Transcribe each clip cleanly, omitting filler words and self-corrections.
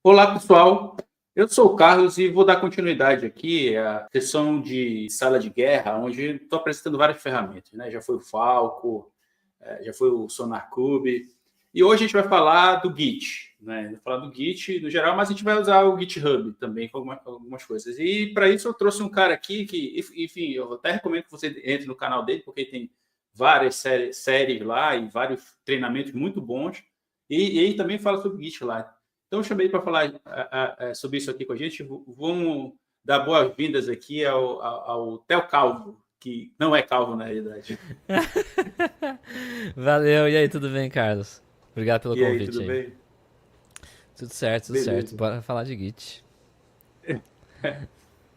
Olá, pessoal. Eu sou o Carlos e vou dar continuidade aqui à sessão de sala de guerra, onde estou apresentando várias ferramentas, né? Já foi o Falco, já foi o SonarCube, e hoje a gente vai falar do Git, né? Vai falar do Git no geral, mas a gente vai usar o GitHub também com algumas coisas. E para isso eu trouxe um cara aqui que, enfim, eu até recomendo que você entre no canal dele, porque tem várias séries lá e vários treinamentos muito bons. E ele também fala sobre Git lá. Então, eu chamei para falar sobre isso aqui com a gente. Vamos dar boas-vindas aqui ao Theo Calvo, que não é calvo na realidade. Valeu, e aí, tudo bem, Carlos? Obrigado pelo E aí, convite tudo aí. bem? Tudo certo, tudo certo. Beleza. Bora falar de Git.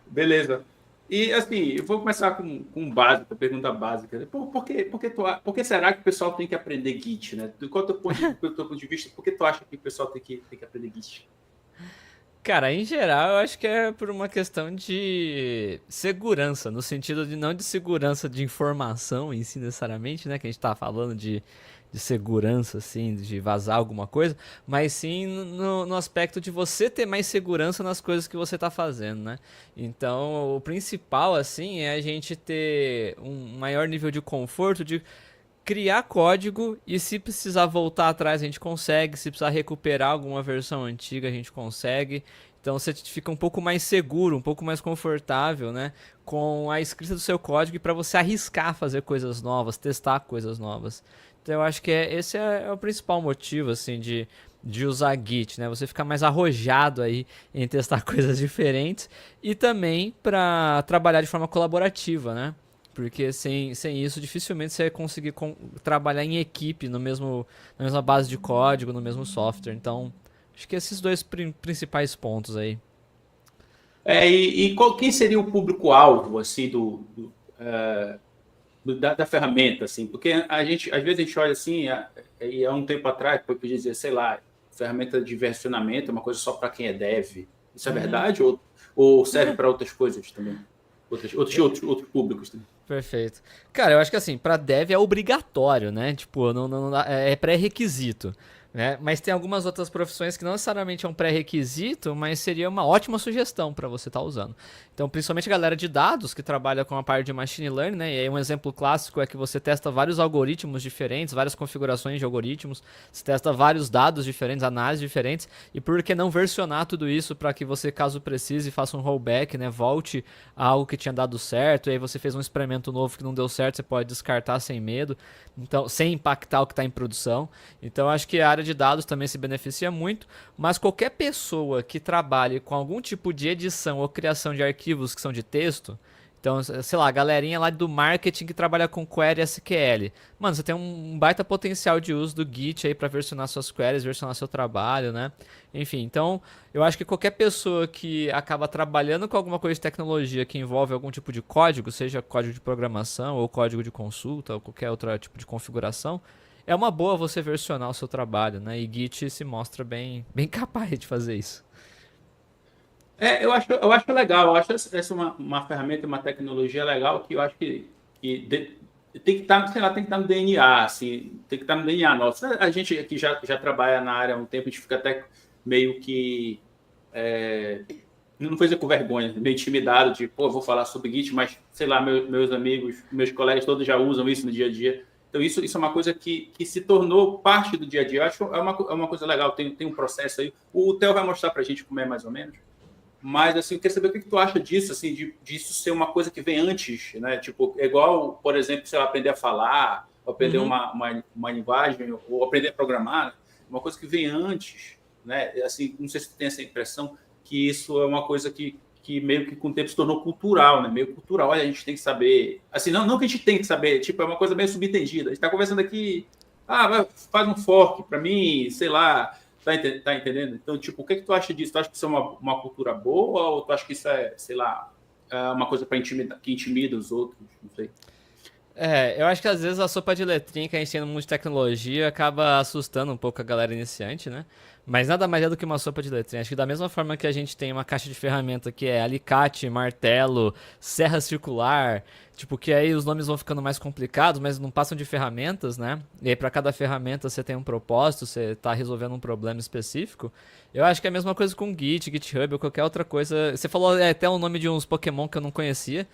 Beleza. E assim, eu vou começar com um básico, a pergunta básica. Por que será que o pessoal tem que aprender Git, né? Qual é o teu ponto de vista? Por que tu acha que o pessoal tem que aprender Git? Cara, em geral, eu acho que é por uma questão de segurança, no sentido de não de segurança de informação em si necessariamente, né? Que a gente tá falando de segurança, assim, de vazar alguma coisa, mas sim no aspecto de você ter mais segurança nas coisas que você tá fazendo, né? Então, o principal, assim, é a gente ter um maior nível de conforto de criar código e se precisar voltar atrás a gente consegue, se precisar recuperar alguma versão antiga a gente consegue. Então você fica um pouco mais seguro, um pouco mais confortável, né, com a escrita do seu código e para você arriscar fazer coisas novas, testar coisas novas. Então eu acho que esse é o principal motivo assim de usar Git, né? Você ficar mais arrojado aí em testar coisas diferentes e também para trabalhar de forma colaborativa, né? Porque sem isso, dificilmente você vai conseguir trabalhar em equipe na mesma base de código, no mesmo software. Então, acho que esses dois principais pontos aí. Quem seria o público-alvo assim da ferramenta, assim? Porque a gente, às vezes a gente olha assim, e há um tempo atrás, foi que dizia, sei lá, ferramenta de versionamento é uma coisa só para quem é dev. Isso é Uhum. verdade ou serve para outras coisas também? Outros públicos também? Perfeito. Cara, eu acho que assim, pra dev é obrigatório, né? Tipo, é pré-requisito. Né? Mas tem algumas outras profissões que não necessariamente é um pré-requisito, mas seria uma ótima sugestão para você estar usando. Então, principalmente a galera de dados que trabalha com a parte de machine learning, né? E aí um exemplo clássico é que você testa vários algoritmos diferentes, várias configurações de algoritmos, você testa vários dados diferentes, análises diferentes, e por que não versionar tudo isso para que você, caso precise, faça um rollback, né? Volte a algo que tinha dado certo, e aí você fez um experimento novo que não deu certo, você pode descartar sem medo, então sem impactar o que está em produção. Então acho que a área de dados também se beneficia muito, mas qualquer pessoa que trabalhe com algum tipo de edição ou criação de arquivos que são de texto, então, sei lá, a galerinha lá do marketing que trabalha com query SQL. Mano, você tem um baita potencial de uso do Git aí para versionar suas queries, versionar seu trabalho, né? Enfim, então, eu acho que qualquer pessoa que acaba trabalhando com alguma coisa de tecnologia que envolve algum tipo de código, seja código de programação ou código de consulta ou qualquer outro tipo de configuração, é uma boa você versionar o seu trabalho, né? E Git se mostra bem capaz de fazer isso. Eu acho legal, eu acho essa uma ferramenta, uma tecnologia legal que eu acho que tem que estar, sei lá, tem que estar no DNA, assim, tem que estar no DNA nosso. A gente aqui já trabalha na área há um tempo, a gente fica até meio que, é, não foi dizer com vergonha, meio intimidado de, pô, vou falar sobre Git, mas, sei lá, meus amigos, meus colegas todos já usam isso no dia a dia. Então, isso é uma coisa que se tornou parte do dia a dia. Eu acho que é uma coisa legal, tem um processo aí. O Theo vai mostrar para a gente como é mais ou menos. Mas, assim, eu queria saber o que tu acha disso, assim, disso ser uma coisa que vem antes, né? Tipo, é igual, por exemplo, você aprender a falar, ou aprender Uhum. uma linguagem, ou aprender a programar, uma coisa que vem antes, né? Assim, não sei se tu tem essa impressão que isso é uma coisa que meio que com o tempo se tornou cultural, né? Meio cultural, olha, a gente tem que saber... Assim, não que a gente tem que saber, tipo, é uma coisa meio subentendida. A gente está conversando aqui, faz um fork para mim, sei lá... Tá entendendo? Então, tipo, o que tu acha disso? Tu acha que isso é uma cultura boa ou tu acha que isso é, sei lá, uma coisa para intimidar, que intimida os outros? Não sei. É, eu acho que às vezes a sopa de letrinha que a gente tem no mundo de tecnologia acaba assustando um pouco a galera iniciante, né? Mas nada mais é do que uma sopa de letrinha. Acho que da mesma forma que a gente tem uma caixa de ferramenta que é alicate, martelo, serra circular, tipo, que aí os nomes vão ficando mais complicados, mas não passam de ferramentas, né? E aí pra cada ferramenta você tem um propósito, você tá resolvendo um problema específico. Eu acho que é a mesma coisa com Git, GitHub ou qualquer outra coisa. Você falou até o nome de uns Pokémon que eu não conhecia,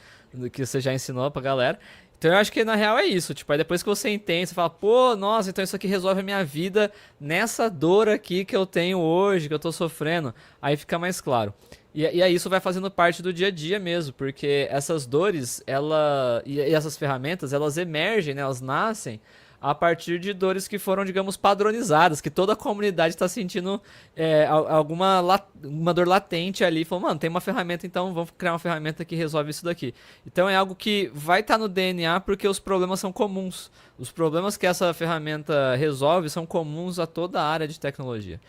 que você já ensinou pra galera. Então eu acho que na real é isso, tipo, aí depois que você entende, você fala, pô, nossa, então isso aqui resolve a minha vida nessa dor aqui que eu tenho hoje, que eu tô sofrendo. Aí fica mais claro. E aí isso vai fazendo parte do dia a dia mesmo, porque essas dores, e essas ferramentas, elas emergem, né, elas nascem a partir de dores que foram, digamos, padronizadas, que toda a comunidade está sentindo uma dor latente ali. Falou, mano, tem uma ferramenta, então vamos criar uma ferramenta que resolve isso daqui. Então é algo que vai estar no DNA porque os problemas são comuns. Os problemas que essa ferramenta resolve são comuns a toda a área de tecnologia.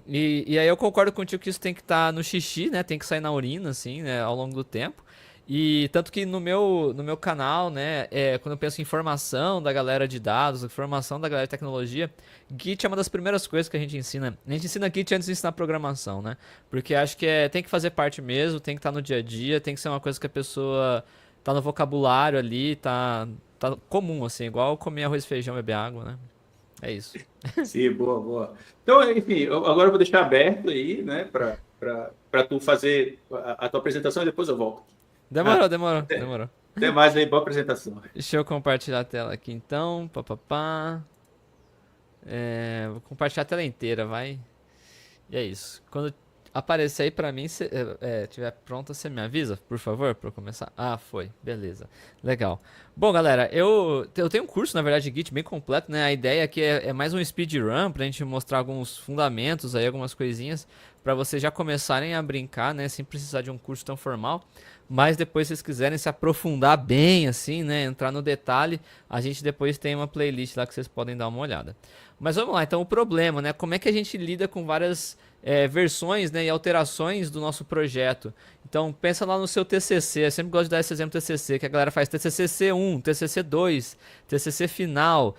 E aí eu concordo contigo que isso tem que estar no xixi, né? Tem que sair na urina, assim, né? Ao longo do tempo. E tanto que no meu canal, né, quando eu penso em formação da galera de dados, formação da galera de tecnologia, Git é uma das primeiras coisas que a gente ensina. A gente ensina Git antes de ensinar programação, né? Porque acho que tem que fazer parte mesmo, tem que estar no dia a dia, tem que ser uma coisa que a pessoa tá no vocabulário ali, tá comum, assim, igual comer arroz, feijão, beber água, né? É isso. Sim, boa, boa. Então, enfim, agora eu vou deixar aberto aí, né, para tu fazer a tua apresentação e depois eu volto. Demorou, demorou, demorou. Até mais aí, boa apresentação. Deixa eu compartilhar a tela aqui então. Vou compartilhar a tela inteira, vai. E é isso. Quando aparecer aí pra mim, se tiver pronta, você me avisa, por favor, pra eu começar. Ah, foi. Beleza. Legal. Bom, galera, eu tenho um curso, na verdade, de Git bem completo, né? A ideia aqui é mais um speedrun pra gente mostrar alguns fundamentos aí, algumas coisinhas, pra vocês já começarem a brincar, né? Sem precisar de um curso tão formal. Mas depois, se vocês quiserem se aprofundar bem, assim, né? Entrar no detalhe, a gente depois tem uma playlist lá que vocês podem dar uma olhada. Mas vamos lá, então o problema, né? Como é que a gente lida com várias versões, né, e alterações do nosso projeto? Então pensa lá no seu TCC, eu sempre gosto de dar esse exemplo do TCC, que a galera faz TCC C1, TCC 2, TCC final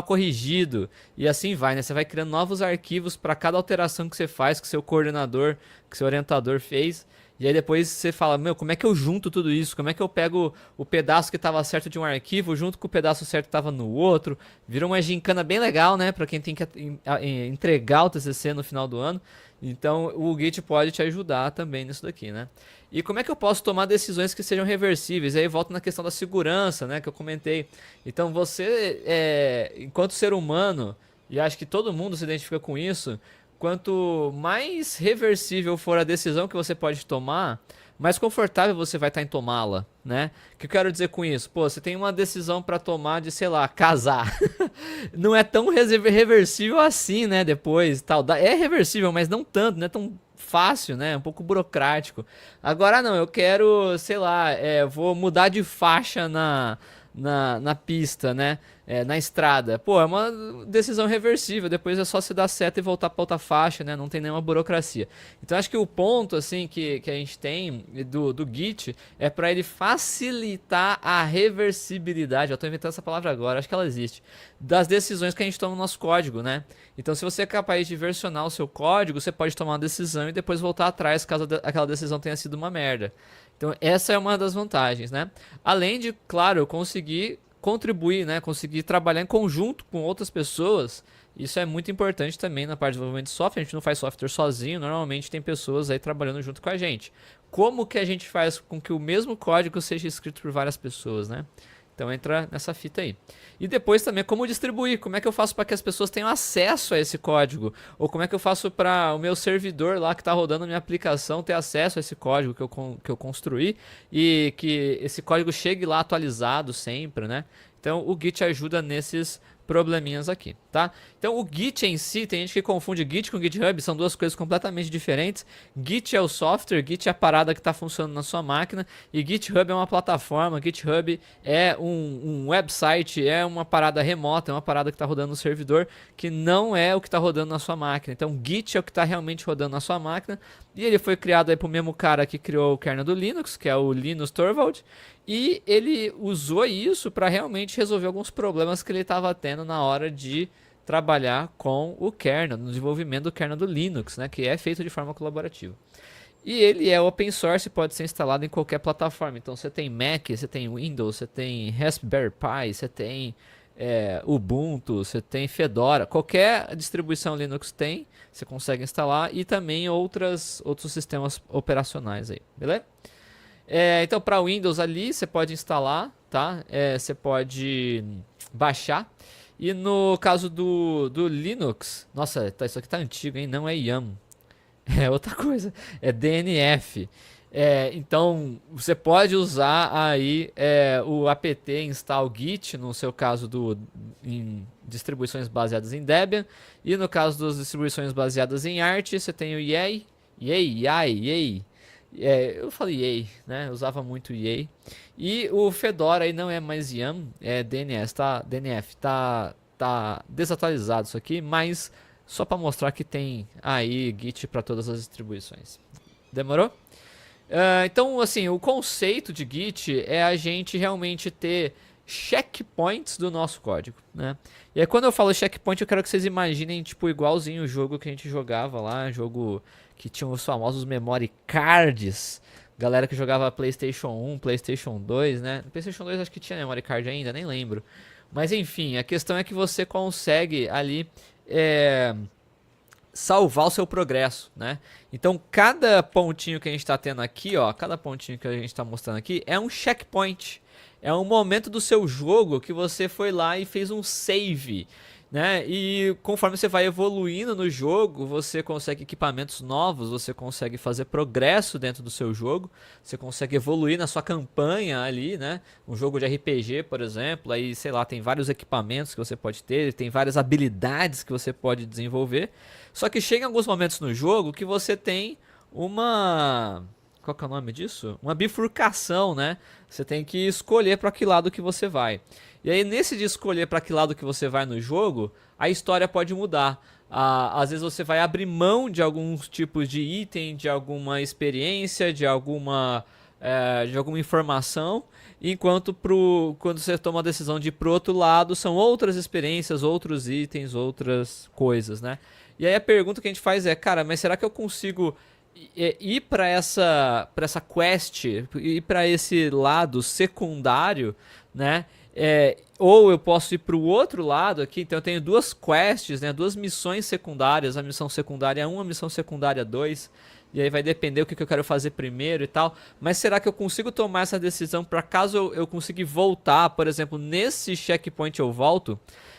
corrigido, e assim vai, né? Você vai criando novos arquivos para cada alteração que você faz, que seu coordenador, que seu orientador fez. E aí depois você fala, meu, como é que eu junto tudo isso? Como é que eu pego o pedaço que estava certo de um arquivo junto com o pedaço certo que estava no outro? Virou uma gincana bem legal, né? Para quem tem que entregar o TCC no final do ano. Então o Git pode te ajudar também nisso daqui, né? E como é que eu posso tomar decisões que sejam reversíveis? Aí volto na questão da segurança, né? Que eu comentei. Então você, enquanto ser humano, e acho que todo mundo se identifica com isso, quanto mais reversível for a decisão que você pode tomar, mais confortável você vai estar em tomá-la, né? O que eu quero dizer com isso? Pô, você tem uma decisão para tomar de, sei lá, casar. Não é tão reversível assim, né? Depois, tal. É reversível, mas não tanto, não é tão fácil, né? Um pouco burocrático. Agora não, eu quero, sei lá, vou mudar de faixa na pista, né? Na estrada. Pô, é uma decisão reversível. Depois é só se dar seta e voltar para outra faixa, né? Não tem nenhuma burocracia. Então acho que o ponto, assim, que a gente tem do Git é para ele facilitar a reversibilidade. Eu tô inventando essa palavra agora, acho que ela existe. Das decisões que a gente toma no nosso código, né? Então se você é capaz de versionar o seu código, você pode tomar uma decisão e depois voltar atrás caso aquela decisão tenha sido uma merda. Então essa é uma das vantagens, né? Além de, claro, conseguir contribuir, né? Conseguir trabalhar em conjunto com outras pessoas. Isso é muito importante também na parte de desenvolvimento de software. A gente não faz software sozinho, normalmente tem pessoas aí trabalhando junto com a gente. Como que a gente faz com que o mesmo código seja escrito por várias pessoas, né? Então entra nessa fita aí. E depois também como distribuir, como é que eu faço para que as pessoas tenham acesso a esse código? Ou como é que eu faço para o meu servidor lá que está rodando a minha aplicação ter acesso a esse código que eu construí e que esse código chegue lá atualizado sempre, né? Então o Git ajuda nesses probleminhas aqui, tá? Então o Git em si, tem gente que confunde Git com GitHub, são duas coisas completamente diferentes. Git é o software, Git é a parada que está funcionando na sua máquina e GitHub é uma plataforma, GitHub é um website, é uma parada remota, é uma parada que está rodando no servidor que não é o que está rodando na sua máquina. Então Git é o que está realmente rodando na sua máquina e ele foi criado aí pro mesmo cara que criou o kernel do Linux, que é o Linus Torvald, e ele usou isso para realmente resolver alguns problemas que ele estava tendo na hora de trabalhar com o kernel, no desenvolvimento do kernel do Linux, né, que é feito de forma colaborativa. E ele é open source e pode ser instalado em qualquer plataforma. Então você tem Mac, você tem Windows, você tem Raspberry Pi, você tem Ubuntu, você tem Fedora. Qualquer distribuição Linux tem, você consegue instalar. E também outros sistemas operacionais aí, beleza? Então para Windows ali você pode instalar, tá? Você pode baixar. E no caso do Linux, nossa, isso aqui tá antigo, hein? Não é YAM. É outra coisa, é DNF. Então você pode usar aí o apt install git, no seu caso em distribuições baseadas em Debian, e no caso das distribuições baseadas em Arch, você tem o Yay. Eu falei Yay, né? Eu usava muito Yay. E o Fedora aí não é mais YAM, é DNF, tá desatualizado isso aqui, mas só para mostrar que tem aí Git para todas as distribuições. Demorou? Então, assim, o conceito de Git é a gente realmente ter checkpoints do nosso código, né? E aí quando eu falo checkpoint, eu quero que vocês imaginem, tipo, igualzinho o jogo que a gente jogava lá, jogo que tinha os famosos memory cards. Galera que jogava PlayStation 1, PlayStation 2, né? No PlayStation 2 acho que tinha memory card ainda, nem lembro. Mas enfim, a questão é que você consegue ali salvar o seu progresso, né? Então cada pontinho que a gente está tendo aqui, ó, cada pontinho que a gente está mostrando aqui é um checkpoint, é um momento do seu jogo que você foi lá e fez um save, né? E conforme você vai evoluindo no jogo, você consegue equipamentos novos, você consegue fazer progresso dentro do seu jogo, você consegue evoluir na sua campanha ali, né? Um jogo de RPG, por exemplo, aí, sei lá, tem vários equipamentos que você pode ter, tem várias habilidades que você pode desenvolver. Só que chega em alguns momentos no jogo que você tem uma... Qual que é o nome disso? Uma bifurcação, né? Você tem que escolher para que lado que você vai. E aí, nesse de escolher para que lado que você vai no jogo, a história pode mudar. Às vezes você vai abrir mão de alguns tipos de item, de alguma experiência, de alguma informação, enquanto quando você toma a decisão de ir pro outro lado, são outras experiências, outros itens, outras coisas, né? E aí a pergunta que a gente faz é, cara, mas será que eu consigo ir para essa quest, ir para esse lado secundário, né? Ou eu posso ir para o outro lado aqui. Então eu tenho duas quests, né? Duas missões secundárias, a missão secundária 1, a missão secundária 2. E aí vai depender o que eu quero fazer primeiro e tal. Mas será que eu consigo tomar essa decisão para caso eu consiga voltar, por exemplo, nesse checkpoint eu volto?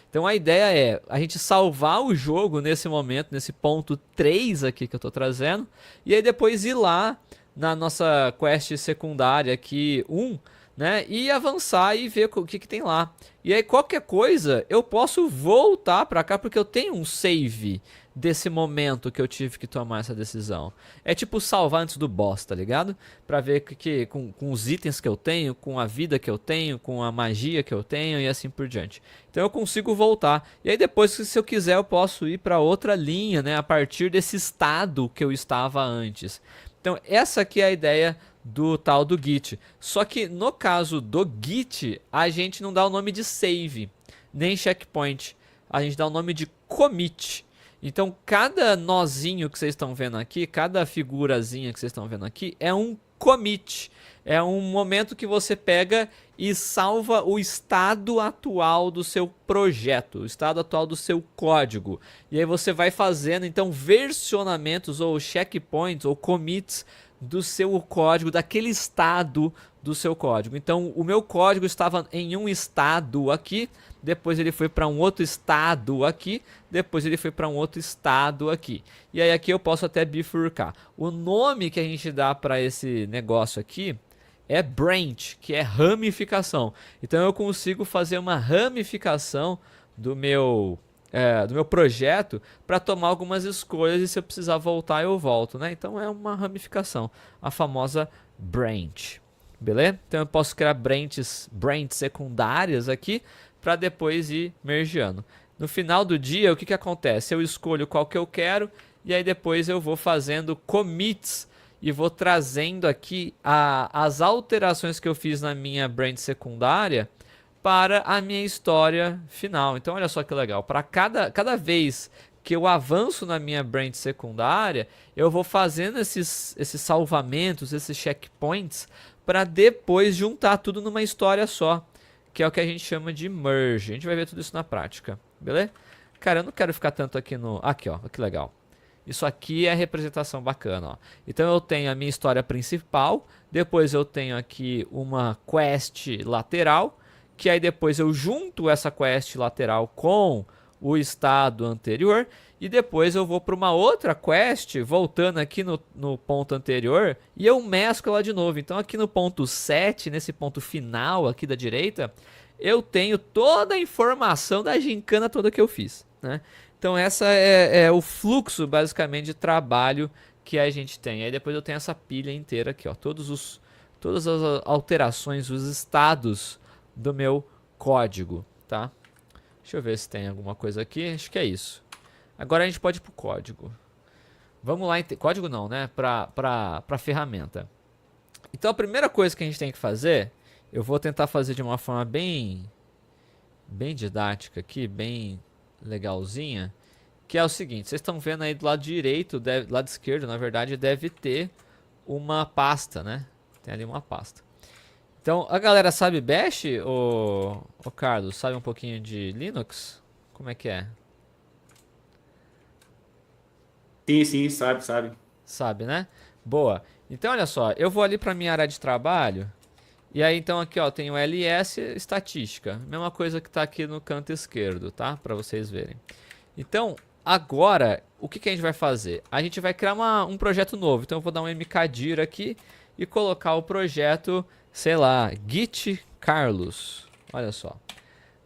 Então a ideia é a gente salvar o jogo nesse momento, nesse ponto 3 aqui que eu estou trazendo. E aí depois ir lá na nossa quest secundária aqui, 1, né? E avançar e ver o que tem lá. E aí qualquer coisa eu posso voltar para cá porque eu tenho um save desse momento que eu tive que tomar essa decisão. É tipo salvar antes do boss, tá ligado? Pra ver que com os itens que eu tenho, com a vida que eu tenho, com a magia que eu tenho e assim por diante. Então eu consigo voltar. E aí depois, se eu quiser, eu posso ir para outra linha, né? A partir desse estado que eu estava antes. Então essa aqui é a ideia do tal do Git. Só que no caso do Git, a gente não dá o nome de save, nem checkpoint. A gente dá o nome de commit. Então cada nozinho que vocês estão vendo aqui, cada figurazinha que vocês estão vendo aqui é um commit. É um momento que você pega e salva o estado atual do seu projeto, o estado atual do seu código. E aí você vai fazendo então versionamentos ou checkpoints ou commits do seu código, daquele estado do seu código. Então o meu código estava em um estado aqui, depois ele foi para um outro estado aqui, depois ele foi para um outro estado aqui. E aí aqui eu posso até bifurcar. O nome que a gente dá para esse negócio aqui é branch, que é ramificação. Então eu consigo fazer uma ramificação do meu projeto para tomar algumas escolhas e se eu precisar voltar eu volto, né? Então é uma ramificação, a famosa branch, beleza? Então eu posso criar branches secundárias aqui para depois ir mergeando. No final do dia, o que acontece? Eu escolho qual que eu quero e aí depois eu vou fazendo commits e vou trazendo aqui as alterações que eu fiz na minha branch secundária para a minha história final. Então olha só que legal, para cada vez que eu avanço na minha branch secundária, eu vou fazendo esses salvamentos, esses checkpoints, para depois juntar tudo numa história só, que é o que a gente chama de merge. A gente vai ver tudo isso na prática, beleza? Cara, eu não quero ficar tanto aqui no... Aqui, ó, que legal. Isso aqui é representação bacana, ó. Então eu tenho a minha história principal, depois eu tenho aqui uma quest lateral, que aí depois eu junto essa quest lateral com o estado anterior, e depois eu vou para uma outra quest, voltando aqui no ponto anterior, e eu mesclo ela de novo. Então aqui no ponto 7, nesse ponto final aqui da direita, eu tenho toda a informação da gincana toda que eu fiz, né? Então essa é o fluxo basicamente de trabalho que a gente tem. Aí depois eu tenho essa pilha inteira aqui, ó, todas as alterações, os estados do meu código, tá? Deixa eu ver se tem alguma coisa aqui. Acho que é isso. Agora a gente pode ir para o código. Vamos lá, código não, né? Para ferramenta. Então a primeira coisa que a gente tem que fazer, eu vou tentar fazer de uma forma bem didática aqui, bem legalzinha, que é o seguinte, vocês estão vendo aí do lado direito, lado esquerdo, na verdade, deve ter uma pasta, né? Tem ali uma pasta. Então, a galera sabe Bash, ô Carlos? Sabe um pouquinho de Linux? Como é que é? Sim, sabe. Sabe, né? Boa. Então, olha só, eu vou ali para minha área de trabalho, e aí então aqui, ó, tem o LS estatística, mesma coisa que está aqui no canto esquerdo, tá? Para vocês verem. Então, agora, o que a gente vai fazer? A gente vai criar um projeto novo. Então, eu vou dar um mkdir aqui e colocar o projeto, sei lá, Git Carlos. Olha só.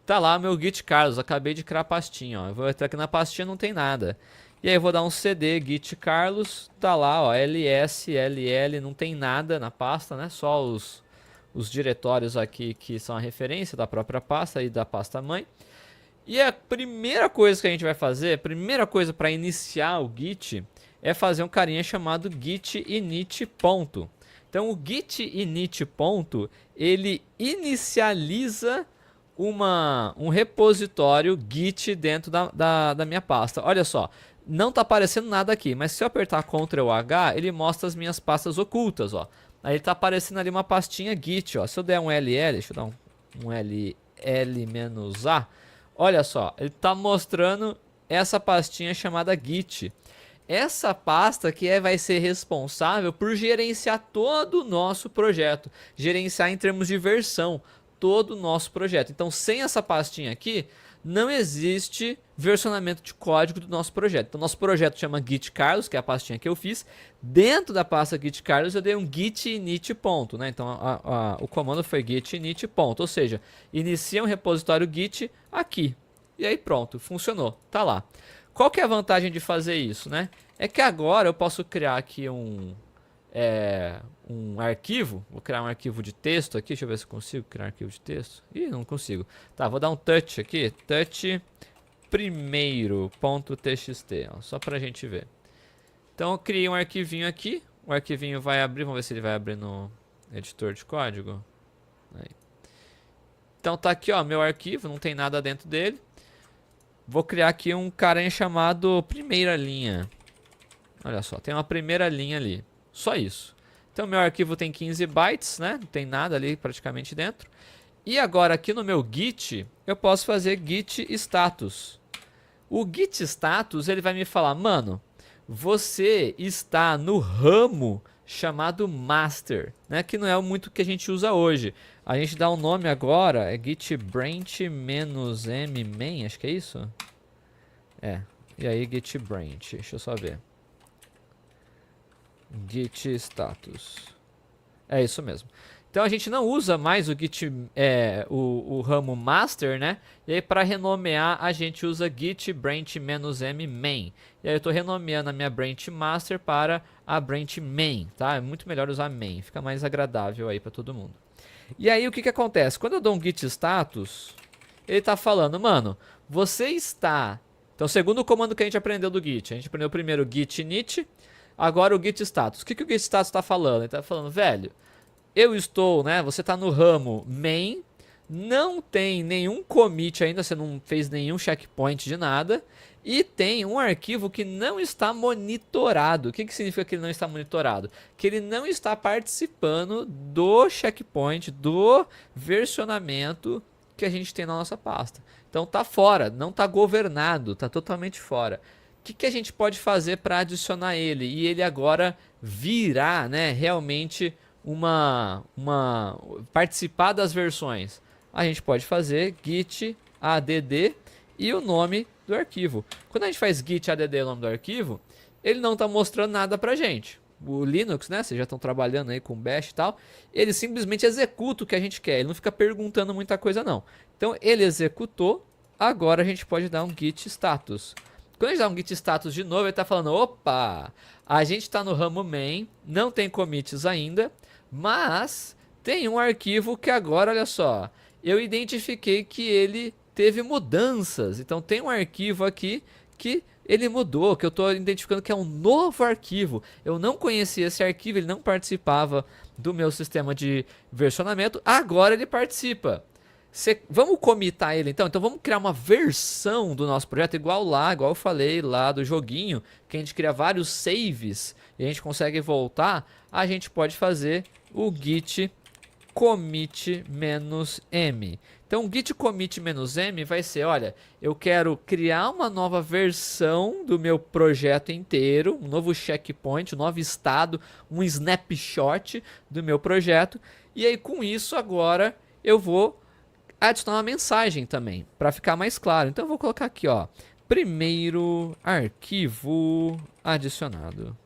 Tá lá meu Git Carlos, acabei de criar a pastinha, ó. Eu vou entrar aqui na pastinha, não tem nada. E aí eu vou dar um cd Git Carlos, tá lá, ó, ls, ll, não tem nada na pasta, né? Só os diretórios aqui que são a referência da própria pasta e da pasta mãe. E a primeira coisa que a gente vai fazer, a primeira coisa para iniciar o Git, é fazer um carinha chamado git init ponto. Então o git init ponto, ele inicializa um repositório Git dentro da minha pasta. Olha só, não está aparecendo nada aqui, mas se eu apertar Ctrl H, ele mostra as minhas pastas ocultas, ó. Aí está aparecendo ali uma pastinha Git, ó. Se eu der um ll, deixa eu dar um ll-a, olha só, ele está mostrando essa pastinha chamada Git. Essa pasta que vai ser responsável por gerenciar todo o nosso projeto, gerenciar em termos de versão todo o nosso projeto. Então, sem essa pastinha aqui, não existe versionamento de código do nosso projeto. Então, nosso projeto chama Git Carlos, que é a pastinha que eu fiz. Dentro da pasta Git Carlos, eu dei um git init ponto, né? Então, o comando foi git init ponto, ou seja, inicia um repositório Git aqui. E aí pronto, funcionou, tá lá. Qual que é a vantagem de fazer isso, né? É que agora eu posso criar aqui um arquivo, vou criar um arquivo de texto aqui, deixa eu ver se eu consigo criar um arquivo de texto. Ih, não consigo. Tá, vou dar um touch aqui, touch primeiro.txt, só pra gente ver. Então eu criei um arquivinho aqui, o arquivinho vai abrir, vamos ver se ele vai abrir no editor de código. Aí. Então tá aqui, ó, meu arquivo, não tem nada dentro dele. Vou criar aqui um carinha chamado primeira linha. Olha só, tem uma primeira linha ali. Só isso. Então meu arquivo tem 15 bytes, né? Não tem nada ali praticamente dentro. E agora aqui no meu Git, eu posso fazer Git status. O Git status, ele vai me falar, mano, você está no ramo chamado master, né? Que não é muito o que a gente usa hoje. A gente dá um nome agora, é git branch -m main, acho que é isso? É, e aí git branch, deixa eu só ver. Git status. É isso mesmo. Então a gente não usa mais o Git, o ramo master, né? E aí para renomear a gente usa git branch -m main. E aí eu estou renomeando a minha branch master para a branch main, tá? É muito melhor usar main, fica mais agradável aí para todo mundo. E aí o que acontece? Quando eu dou um git status, ele está falando, mano, você está... Então segundo o comando que a gente aprendeu do Git, a gente aprendeu primeiro o git init, agora o git status. O que o git status está falando? Ele está falando, velho, eu estou, né? Você está no ramo main não tem nenhum commit ainda, você não fez nenhum checkpoint de nada, e tem um arquivo que não está monitorado. O que significa que ele não está monitorado? Que ele não está participando do checkpoint, do versionamento que a gente tem na nossa pasta. Então tá fora, não tá governado, tá totalmente fora. O que a gente pode fazer para adicionar ele e ele agora virar, né, realmente participar das versões? A gente pode fazer git add e o nome do arquivo. Quando a gente faz git add e o nome do arquivo, ele não está mostrando nada pra gente. O Linux, né, vocês já estão trabalhando aí com Bash e tal, ele simplesmente executa o que a gente quer, ele não fica perguntando muita coisa não. Então ele executou, agora a gente pode dar um git status. Quando a gente dá um git status de novo, ele está falando, opa, a gente está no ramo main, não tem commits ainda, mas tem um arquivo que agora, olha só, eu identifiquei que ele teve mudanças. Então tem um arquivo aqui que ele mudou, que eu estou identificando que é um novo arquivo. Eu não conhecia esse arquivo, ele não participava do meu sistema de versionamento, agora ele participa. Vamos comitar ele então? Então vamos criar uma versão do nosso projeto igual eu falei lá do joguinho, que a gente cria vários saves e a gente consegue voltar. A gente pode fazer o git commit-m. Então o git commit-m vai ser, olha, eu quero criar uma nova versão do meu projeto inteiro, um novo checkpoint, um novo estado, um snapshot do meu projeto. E aí com isso agora eu vou adicionar uma mensagem também, para ficar mais claro. Então eu vou colocar aqui, ó, primeiro arquivo adicionado.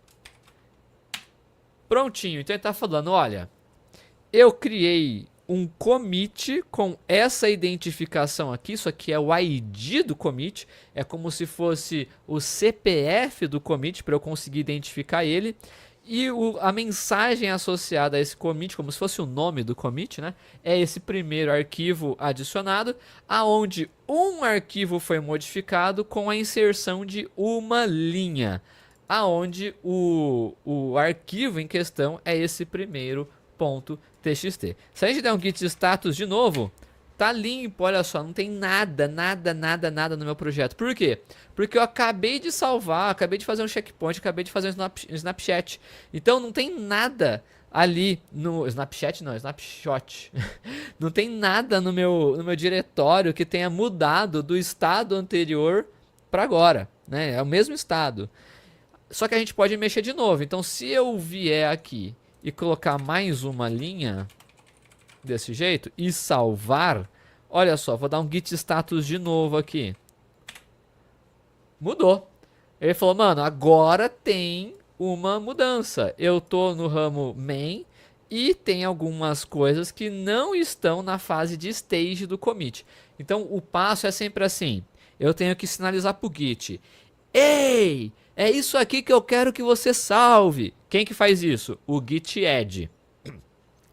Prontinho, então ele está falando, olha, eu criei um commit com essa identificação aqui, isso aqui é o ID do commit, é como se fosse o CPF do commit para eu conseguir identificar ele. E a mensagem associada a esse commit, como se fosse o nome do commit, né? É esse primeiro arquivo adicionado, aonde um arquivo foi modificado com a inserção de uma linha, aonde o arquivo em questão é esse primeiro .txt. Se a gente der um git status de novo, tá limpo, olha só, não tem nada no meu projeto. Por quê? Porque eu acabei de salvar, acabei de fazer um checkpoint, acabei de fazer um snapchat. Então não tem nada ali no snapchat, não, snapshot. Não tem nada no meu diretório que tenha mudado do estado anterior para agora, né? É o mesmo estado. Só que a gente pode mexer de novo. Então se eu vier aqui e colocar mais uma linha desse jeito e salvar, olha só, vou dar um git status de novo aqui. Mudou. Ele falou, mano, agora tem uma mudança. Eu tô no ramo main e tem algumas coisas que não estão na fase de stage do commit. Então o passo é sempre assim. Eu tenho que sinalizar pro git: ei, é isso aqui que eu quero que você salve. Quem que faz isso? O git add.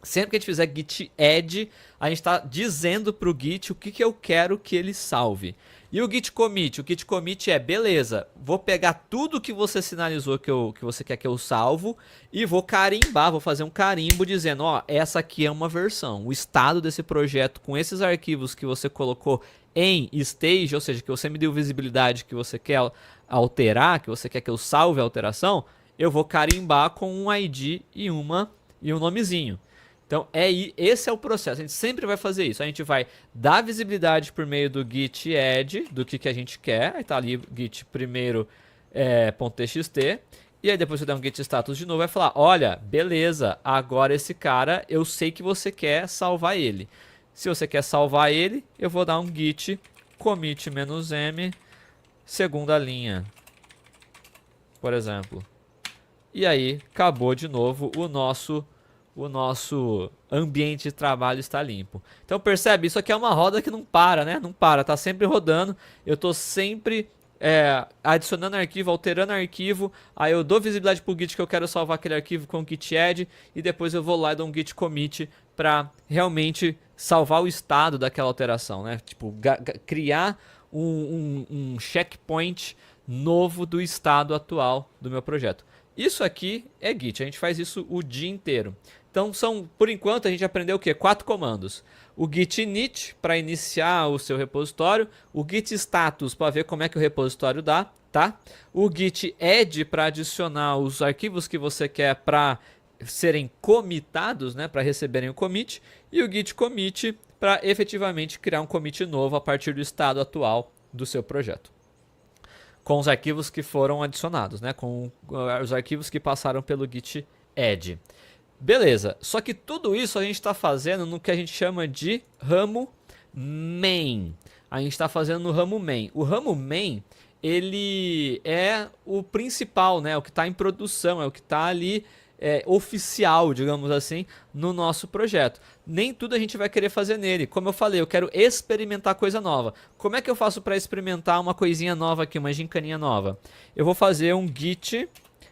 Sempre que a gente fizer git add, a gente está dizendo para o git o que eu quero que ele salve. E o git commit? O git commit é, beleza, vou pegar tudo que você sinalizou que você quer que eu salvo e vou carimbar, vou fazer um carimbo dizendo, ó, essa aqui é uma versão. O estado desse projeto com esses arquivos que você colocou em stage, ou seja, que você me deu visibilidade que você quer alterar, que você quer que eu salve a alteração, eu vou carimbar com um ID e um nomezinho. Então, esse é o processo. A gente sempre vai fazer isso. A gente vai dar visibilidade por meio do git add, do que a gente quer. Aí tá ali git primeiro .txt. E aí depois você dá um git status de novo. Vai falar, olha, beleza, agora esse cara, eu sei que você quer salvar ele. Se você quer salvar ele, eu vou dar um git commit-m, segunda linha, por exemplo. E aí, acabou de novo o nosso ambiente de trabalho está limpo. Então percebe, isso aqui é uma roda que não para, né? Não para, tá sempre rodando. Eu tô sempre adicionando arquivo, alterando arquivo. Aí eu dou visibilidade pro git que eu quero salvar aquele arquivo com o git add. E depois eu vou lá e dou um git commit para realmente salvar o estado daquela alteração, né? Tipo, criar um checkpoint novo do estado atual do meu projeto. Isso aqui é Git, a gente faz isso o dia inteiro. Então, por enquanto, a gente aprendeu o quê? 4 comandos. O git init para iniciar o seu repositório, o git status para ver como é que o repositório dá, tá? O git add para adicionar os arquivos que você quer para serem commitados, né, para receberem o commit, e o git commit para efetivamente criar um commit novo a partir do estado atual do seu projeto, com os arquivos que foram adicionados, né, com os arquivos que passaram pelo git add. Beleza, só que tudo isso a gente está fazendo no que a gente chama de ramo main. A gente está fazendo no ramo main. O ramo main, ele é o principal, né? O que está em produção, é o que está ali oficial, digamos assim, no nosso projeto. Nem tudo a gente vai querer fazer nele. Como eu falei, eu quero experimentar coisa nova. Como é que eu faço para experimentar uma coisinha nova aqui, uma gincaninha nova? Eu vou fazer um git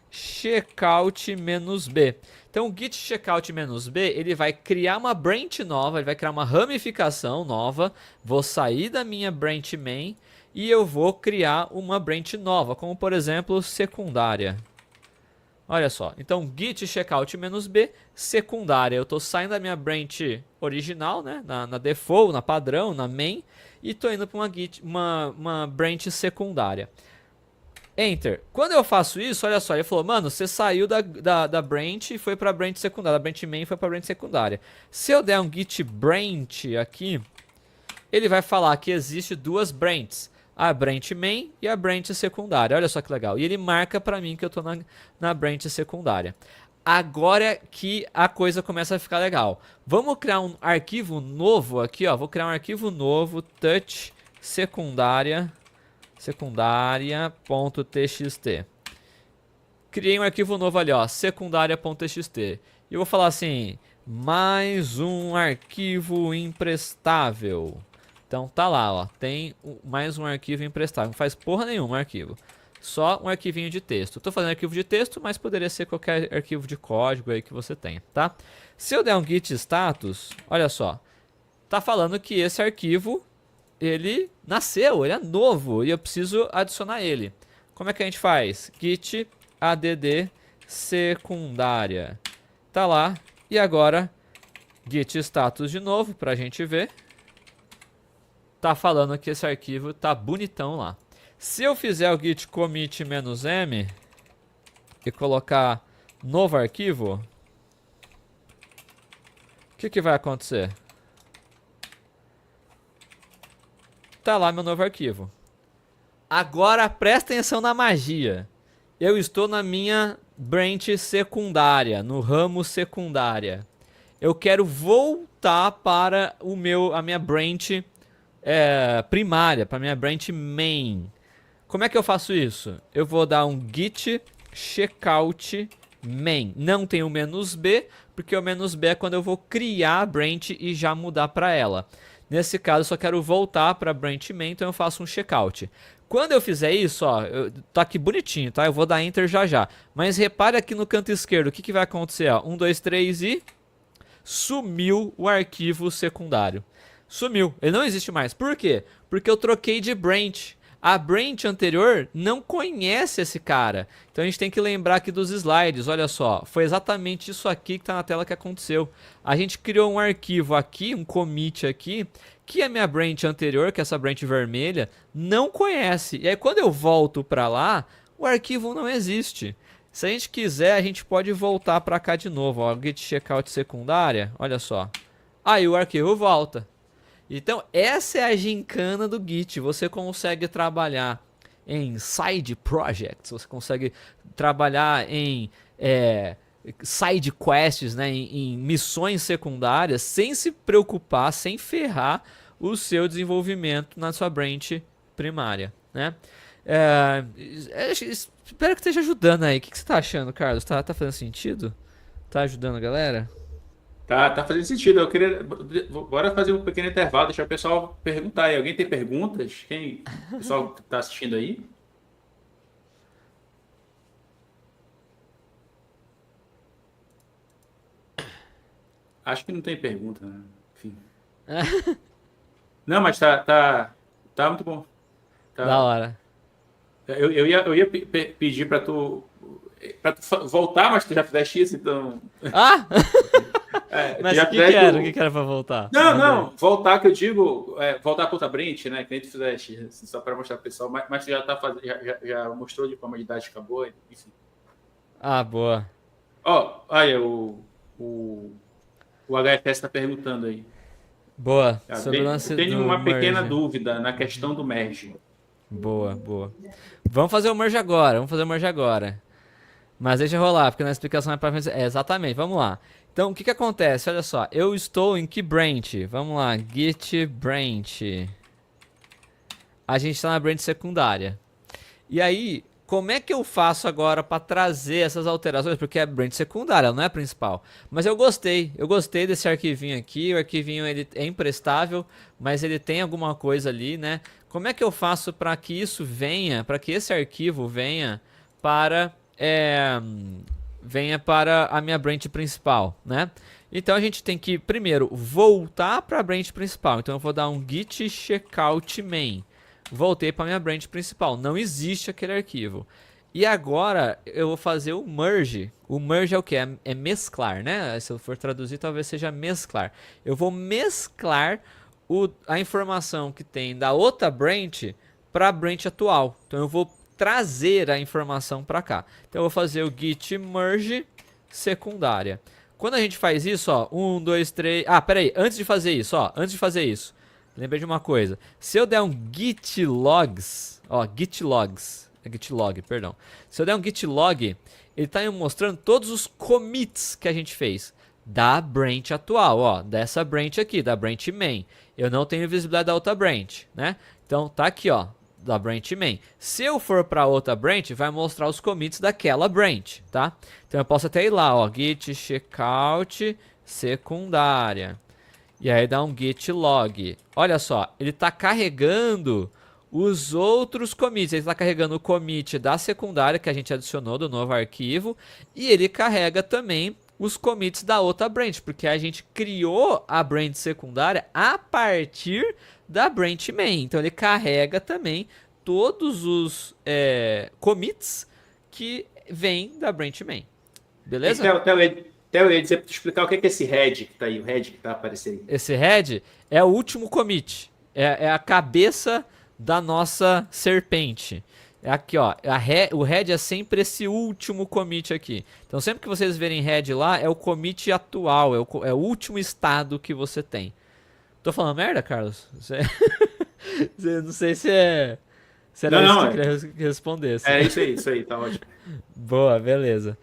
checkout-b. Então o git checkout-b, ele vai criar uma branch nova, ele vai criar uma ramificação nova. Vou sair da minha branch main e eu vou criar uma branch nova, como por exemplo secundária. Olha só, então git checkout-b, secundária. Eu estou saindo da minha branch original, né, na default, na padrão, na main, e estou indo para uma branch secundária. Enter. Quando eu faço isso, olha só, ele falou, mano, você saiu da branch e foi para a branch secundária, da branch main foi para a branch secundária. Se eu der um git branch aqui, ele vai falar que existe duas branches, a branch main e a branch secundária. Olha só que legal. E ele marca para mim que eu estou na branch secundária. Agora que a coisa começa a ficar legal. Vamos criar um arquivo novo aqui, ó. Vou criar um arquivo novo, touch secundária.txt. Criei um arquivo novo ali, ó, secundária.txt. E eu vou falar assim, mais um arquivo imprestável. Então tá lá, ó, tem mais um arquivo imprestável. Não faz porra nenhuma um arquivo. Só um arquivinho de texto. Estou fazendo arquivo de texto, mas poderia ser qualquer arquivo de código aí que você tenha, tá? Se eu der um git status, olha só, tá falando que esse arquivo ele nasceu, ele é novo e eu preciso adicionar ele. Como é que a gente faz? Git add secundária. Tá lá. E agora git status de novo pra gente ver. Tá falando que esse arquivo tá bonitão lá. Se eu fizer o git commit "-m" e colocar novo arquivo, o que vai acontecer? Tá lá meu novo arquivo. Agora presta atenção na magia. Eu estou na minha branch secundária, no ramo secundária. Eu quero voltar para a minha branch primária, para a minha branch main. Como é que eu faço isso? Eu vou dar um git checkout main. Não tem o "-b", porque o "-b" é quando eu vou criar a branch e já mudar para ela. Nesse caso, eu só quero voltar para a branch main, então eu faço um checkout. Quando eu fizer isso, ó, tá aqui bonitinho, tá? Eu vou dar enter já já. Mas repare aqui no canto esquerdo, o que vai acontecer? Ó? 1, 2, 3 e... sumiu o arquivo secundário. Sumiu, ele não existe mais. Por quê? Porque eu troquei de branch. A branch anterior não conhece esse cara. Então a gente tem que lembrar aqui dos slides. Olha só, foi exatamente isso aqui que está na tela que aconteceu. A gente criou um arquivo aqui, um commit aqui, que a minha branch anterior, que é essa branch vermelha, não conhece. E aí quando eu volto para lá, o arquivo não existe. Se a gente quiser, a gente pode voltar para cá de novo. Ó, git checkout secundária, olha só. Aí o arquivo volta. Então, essa é a gincana do Git. Você consegue trabalhar em side projects, você consegue trabalhar em side quests, né, em missões secundárias, sem se preocupar, sem ferrar o seu desenvolvimento na sua branch primária, né? Espero que esteja ajudando aí. O que você está achando, Carlos? Tá fazendo sentido? Tá ajudando a galera? Tá fazendo sentido. Eu queria. Bora fazer um pequeno intervalo, deixar o pessoal perguntar aí. Alguém tem perguntas? O pessoal que tá assistindo aí? Acho que não tem pergunta, né? Enfim. Não, mas tá muito bom. Da Tá. hora. Eu ia pedir para tu Para voltar, mas tu já fizeste isso, então... Ah! Mas já o que era? O que era para voltar? Não, voltar que eu digo, voltar para outra branch, né? Que nem tu fizeste, assim, só para mostrar pro pessoal, mas tu já tá fazendo, já mostrou de como a idade acabou, enfim. Ah, boa. Ó, olha, o HFS está perguntando aí. Boa. Sobre o Eu lance tenho do uma pequena merge. dúvida na questão do merge. Boa, boa. Vamos fazer o merge agora. Mas deixa rolar, porque na explicação é pra frente. Exatamente, vamos lá. Então, o que que acontece? Olha só, eu estou em que branch? Vamos lá, git branch. A gente está na branch secundária. E aí, como é que eu faço agora para trazer essas alterações? Porque é branch secundária, não é a principal. Mas eu gostei desse arquivinho aqui. O arquivinho ele é imprestável, mas ele tem alguma coisa ali, né? Como é que eu faço para que isso venha, para que esse arquivo para venha para a minha branch principal, né? Então a gente tem que primeiro voltar para a branch principal. Então eu vou dar um git checkout main. Voltei para minha branch principal. Não existe aquele arquivo. E agora eu vou fazer o merge. O merge é o que? É mesclar, né? Se eu for traduzir, talvez seja mesclar. Eu vou mesclar a informação que tem da outra branch para a branch atual. Então eu vou trazer a informação para cá. Então eu vou fazer o git merge secundária. Quando a gente faz isso, ó, 1, 2, 3... Ah, peraí, antes de fazer isso, lembrei de uma coisa. Se eu der um git logs, ó, git log, perdão. Se eu der um git log, ele está me mostrando todos os commits que a gente fez da branch atual, ó, dessa branch aqui, da branch main. Eu não tenho visibilidade da outra branch, né? Então tá aqui, ó, da branch main. Se eu for para outra branch, vai mostrar os commits daquela branch, tá? Então eu posso até ir lá, ó, git checkout secundária. E aí dá um git log. Olha só, ele está carregando os outros commits. Ele está carregando o commit da secundária que a gente adicionou do novo arquivo. E ele carrega também os commits da outra branch. Porque a gente criou a branch secundária a partir da branch main. Então ele carrega também todos os commits que vêm da branch main. Beleza? Até eu ia dizer para tu explicar o que é esse head que tá aí, o head que tá aparecendo aí. Esse head é o último commit. É a cabeça da nossa serpente. É aqui, ó. O head é sempre esse último commit aqui. Então, sempre que vocês verem head lá, é o commit atual. É o último estado que você tem. Tô falando merda, Carlos? Não sei se é... Será isso que eu queria responder? Assim. É isso aí, tá ótimo. Boa, beleza.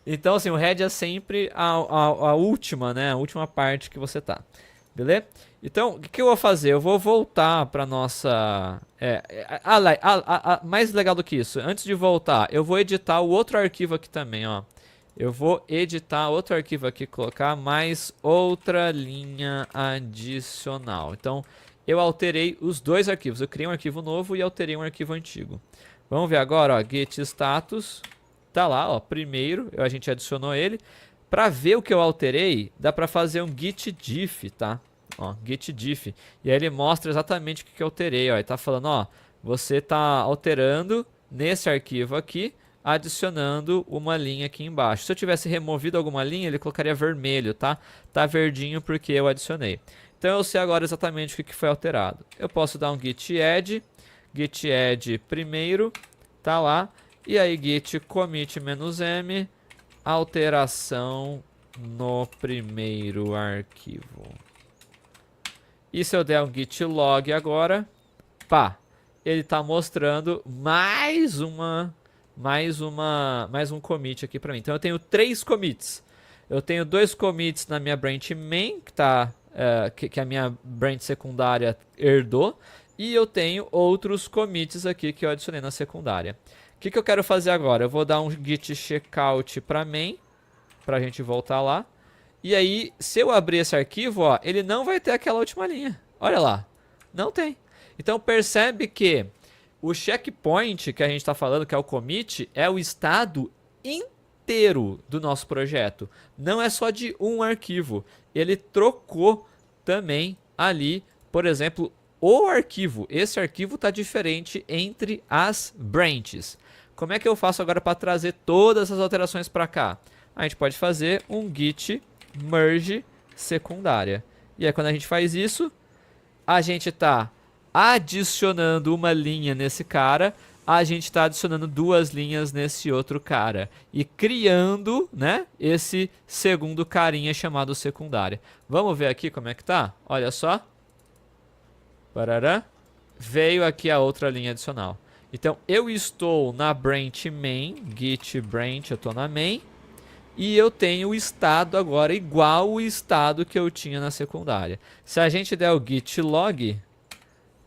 Então, assim, o head é sempre a última, né? A última parte que você tá. Beleza? Então, o que eu vou fazer? Eu vou voltar para nossa... mais legal do que isso. Antes de voltar, eu vou editar o outro arquivo aqui também, ó. Eu vou editar outro arquivo aqui, colocar mais outra linha adicional. Então, eu alterei os dois arquivos. Eu criei um arquivo novo e alterei um arquivo antigo. Vamos ver agora, ó, git status. Tá lá, ó, primeiro, a gente adicionou ele. Para ver o que eu alterei, dá para fazer um git diff, tá? Ó, git diff. E aí ele mostra exatamente o que eu alterei, ó. Ele tá falando, ó, você tá alterando nesse arquivo aqui, adicionando uma linha aqui embaixo. Se eu tivesse removido alguma linha, ele colocaria vermelho, tá? Tá verdinho porque eu adicionei. Então eu sei agora exatamente o que foi alterado. Eu posso dar um git add primeiro, tá lá. E aí git commit "-m", alteração no primeiro arquivo. E se eu der um git log agora, pá, ele está mostrando mais um commit aqui para mim. Então eu tenho 3 commits. Eu tenho 2 commits na minha branch main, que a minha branch secundária herdou, e eu tenho outros commits aqui que eu adicionei na secundária. O que eu quero fazer agora? Eu vou dar um git checkout para main, para a gente voltar lá. E aí, se eu abrir esse arquivo, ó, ele não vai ter aquela última linha. Olha lá, não tem. Então percebe que o checkpoint que a gente está falando, que é o commit, é o estado inteiro do nosso projeto. Não é só de um arquivo. Ele trocou também ali, por exemplo, o arquivo. Esse arquivo está diferente entre as branches. Como é que eu faço agora para trazer todas essas alterações para cá? A gente pode fazer um git merge secundária. E aí quando a gente faz isso, a gente está adicionando uma linha nesse cara, a gente está adicionando 2 linhas nesse outro cara e criando, né, esse segundo carinha chamado secundária. Vamos ver aqui como é que tá? Olha só. Parará. Veio aqui a outra linha adicional. Então eu estou na branch main, git branch, eu estou na main. E eu tenho o estado agora igual o estado que eu tinha na secundária. Se a gente der o git log,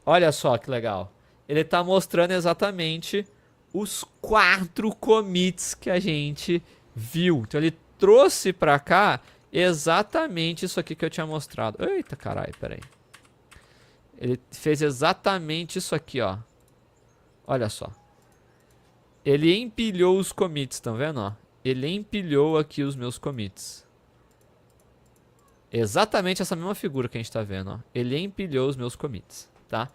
olha só que legal. Ele está mostrando exatamente os 4 commits que a gente viu. Então ele trouxe para cá exatamente isso aqui que eu tinha mostrado. Eita caralho, peraí. Ele fez exatamente isso aqui, ó. Olha só. Ele empilhou os commits, estão vendo, ó? Ele empilhou aqui os meus commits. Exatamente essa mesma figura que a gente está vendo, ó. Ele empilhou os meus commits, tá?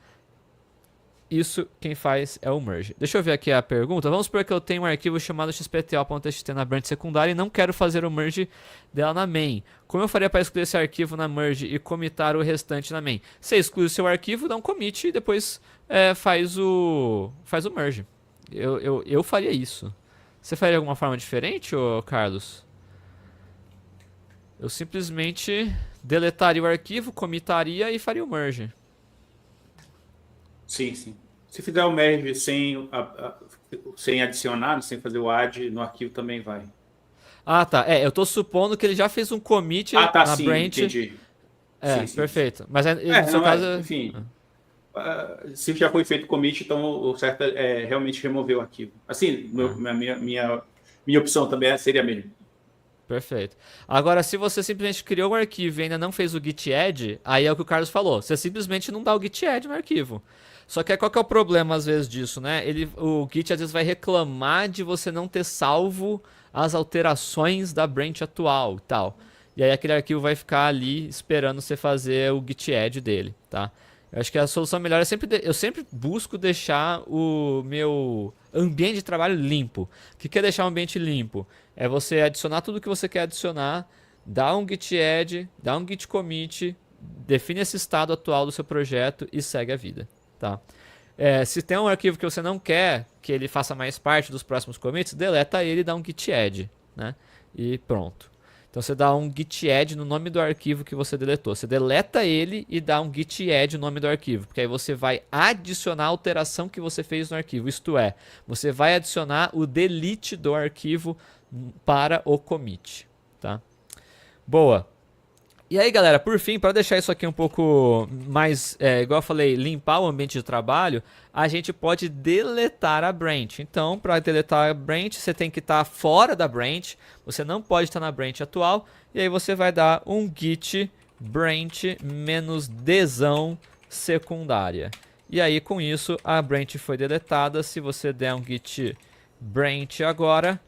Isso quem faz é o merge. Deixa eu ver aqui a pergunta. Vamos supor que eu tenho um arquivo chamado xpto.txt na branch secundária e não quero fazer o merge dela na main. Como eu faria para excluir esse arquivo na merge e commitar o restante na main? Você exclui o seu arquivo, dá um commit e depois faz o merge. Eu faria isso. Você faria de alguma forma diferente, ô Carlos? Eu simplesmente deletaria o arquivo, commitaria e faria o merge. Sim, sim. Se fizer o merge sem adicionar, sem fazer o add, no arquivo também vai. Ah, tá. Eu tô supondo que ele já fez um commit tá, na sim, branch. entendi. Sim, perfeito. Mas no seu não, caso... enfim, se já foi feito o commit, então o certo é realmente remover o arquivo. Assim, minha opção também seria a mesma. Perfeito. Agora, se você simplesmente criou um arquivo e ainda não fez o git add, aí é o que o Carlos falou. Você simplesmente não dá o git add no arquivo. Só que qual que é o problema às vezes disso, né? O Git às vezes vai reclamar de você não ter salvo as alterações da branch atual e tal. E aí aquele arquivo vai ficar ali esperando você fazer o git add dele, tá? Eu acho que a solução melhor é eu sempre busco deixar o meu ambiente de trabalho limpo. O que é deixar o ambiente limpo? É você adicionar tudo que você quer adicionar, dar um git add, dar um git commit, define esse estado atual do seu projeto e segue a vida. Tá? Se tem um arquivo que você não quer que ele faça mais parte dos próximos commits, deleta ele e dá um git add, né? E pronto. Então você dá um git add no nome do arquivo que você deletou. Você deleta ele e dá um git add no nome do arquivo, porque aí você vai adicionar a alteração que você fez no arquivo. Isto é, você vai adicionar o delete do arquivo para o commit, tá? Boa. E aí, galera, por fim, para deixar isso aqui um pouco mais, igual eu falei, limpar o ambiente de trabalho, a gente pode deletar a branch. Então, para deletar a branch, você tem que estar fora da branch, você não pode estar na branch atual, e aí você vai dar um git branch -dzão secundária. E aí, com isso, a branch foi deletada. Se você der um git branch agora,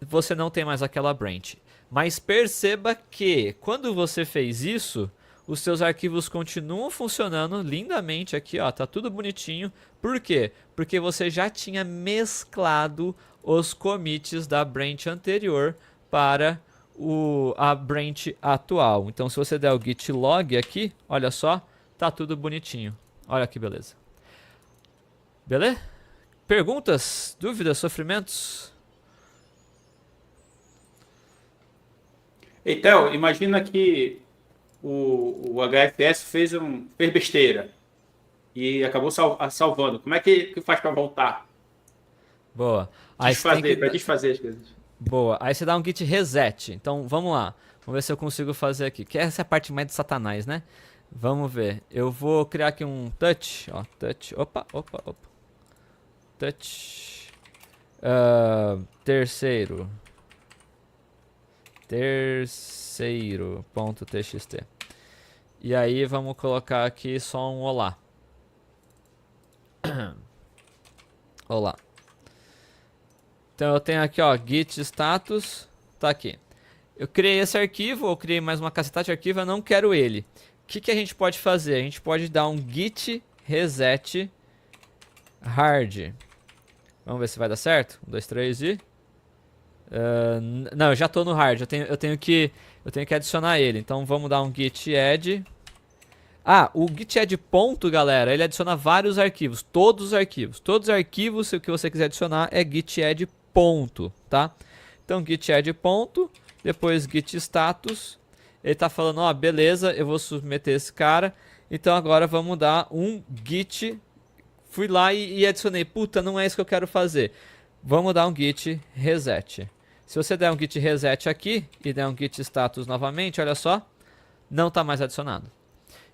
você não tem mais aquela branch. Mas perceba que quando você fez isso, os seus arquivos continuam funcionando lindamente aqui, ó, tá tudo bonitinho. Por quê? Porque você já tinha mesclado os commits da branch anterior para a branch atual. Então se você der o git log aqui, olha só, tá tudo bonitinho. Olha que beleza. Beleza? Perguntas, dúvidas, sofrimentos? Então, imagina que o HFS fez besteira e acabou salvando. Como é que faz para voltar? Boa. Para desfazer as coisas. Boa. Aí você dá um git reset. Então, vamos lá. Vamos ver se eu consigo fazer aqui. Que essa é a parte mais de satanás, né? Vamos ver. Eu vou criar aqui um touch. Ó, touch. Opa. Touch. Terceiro.txt. E aí vamos colocar aqui só um olá. Olá. Então eu tenho aqui, ó, git status, tá aqui. Eu criei esse arquivo, ou criei mais uma cacetada de arquivo, eu não quero ele. O que a gente pode fazer? A gente pode dar um git reset hard. Vamos ver se vai dar certo. 1, 2, 3 e... não, eu já tô no hard. Eu tenho que adicionar ele. Então vamos dar um git add. O git add ponto, galera, ele adiciona vários arquivos. Todos os arquivos. Todos os arquivos que você quiser adicionar é git add ponto, tá? Então git add ponto. Depois git status. Ele tá falando, ó, beleza, eu vou submeter esse cara. Então agora vamos dar um git. Fui lá e adicionei. Puta, não é isso que eu quero fazer. Vamos dar um git reset. Se você der um git reset aqui e der um git status novamente, olha só, não está mais adicionado.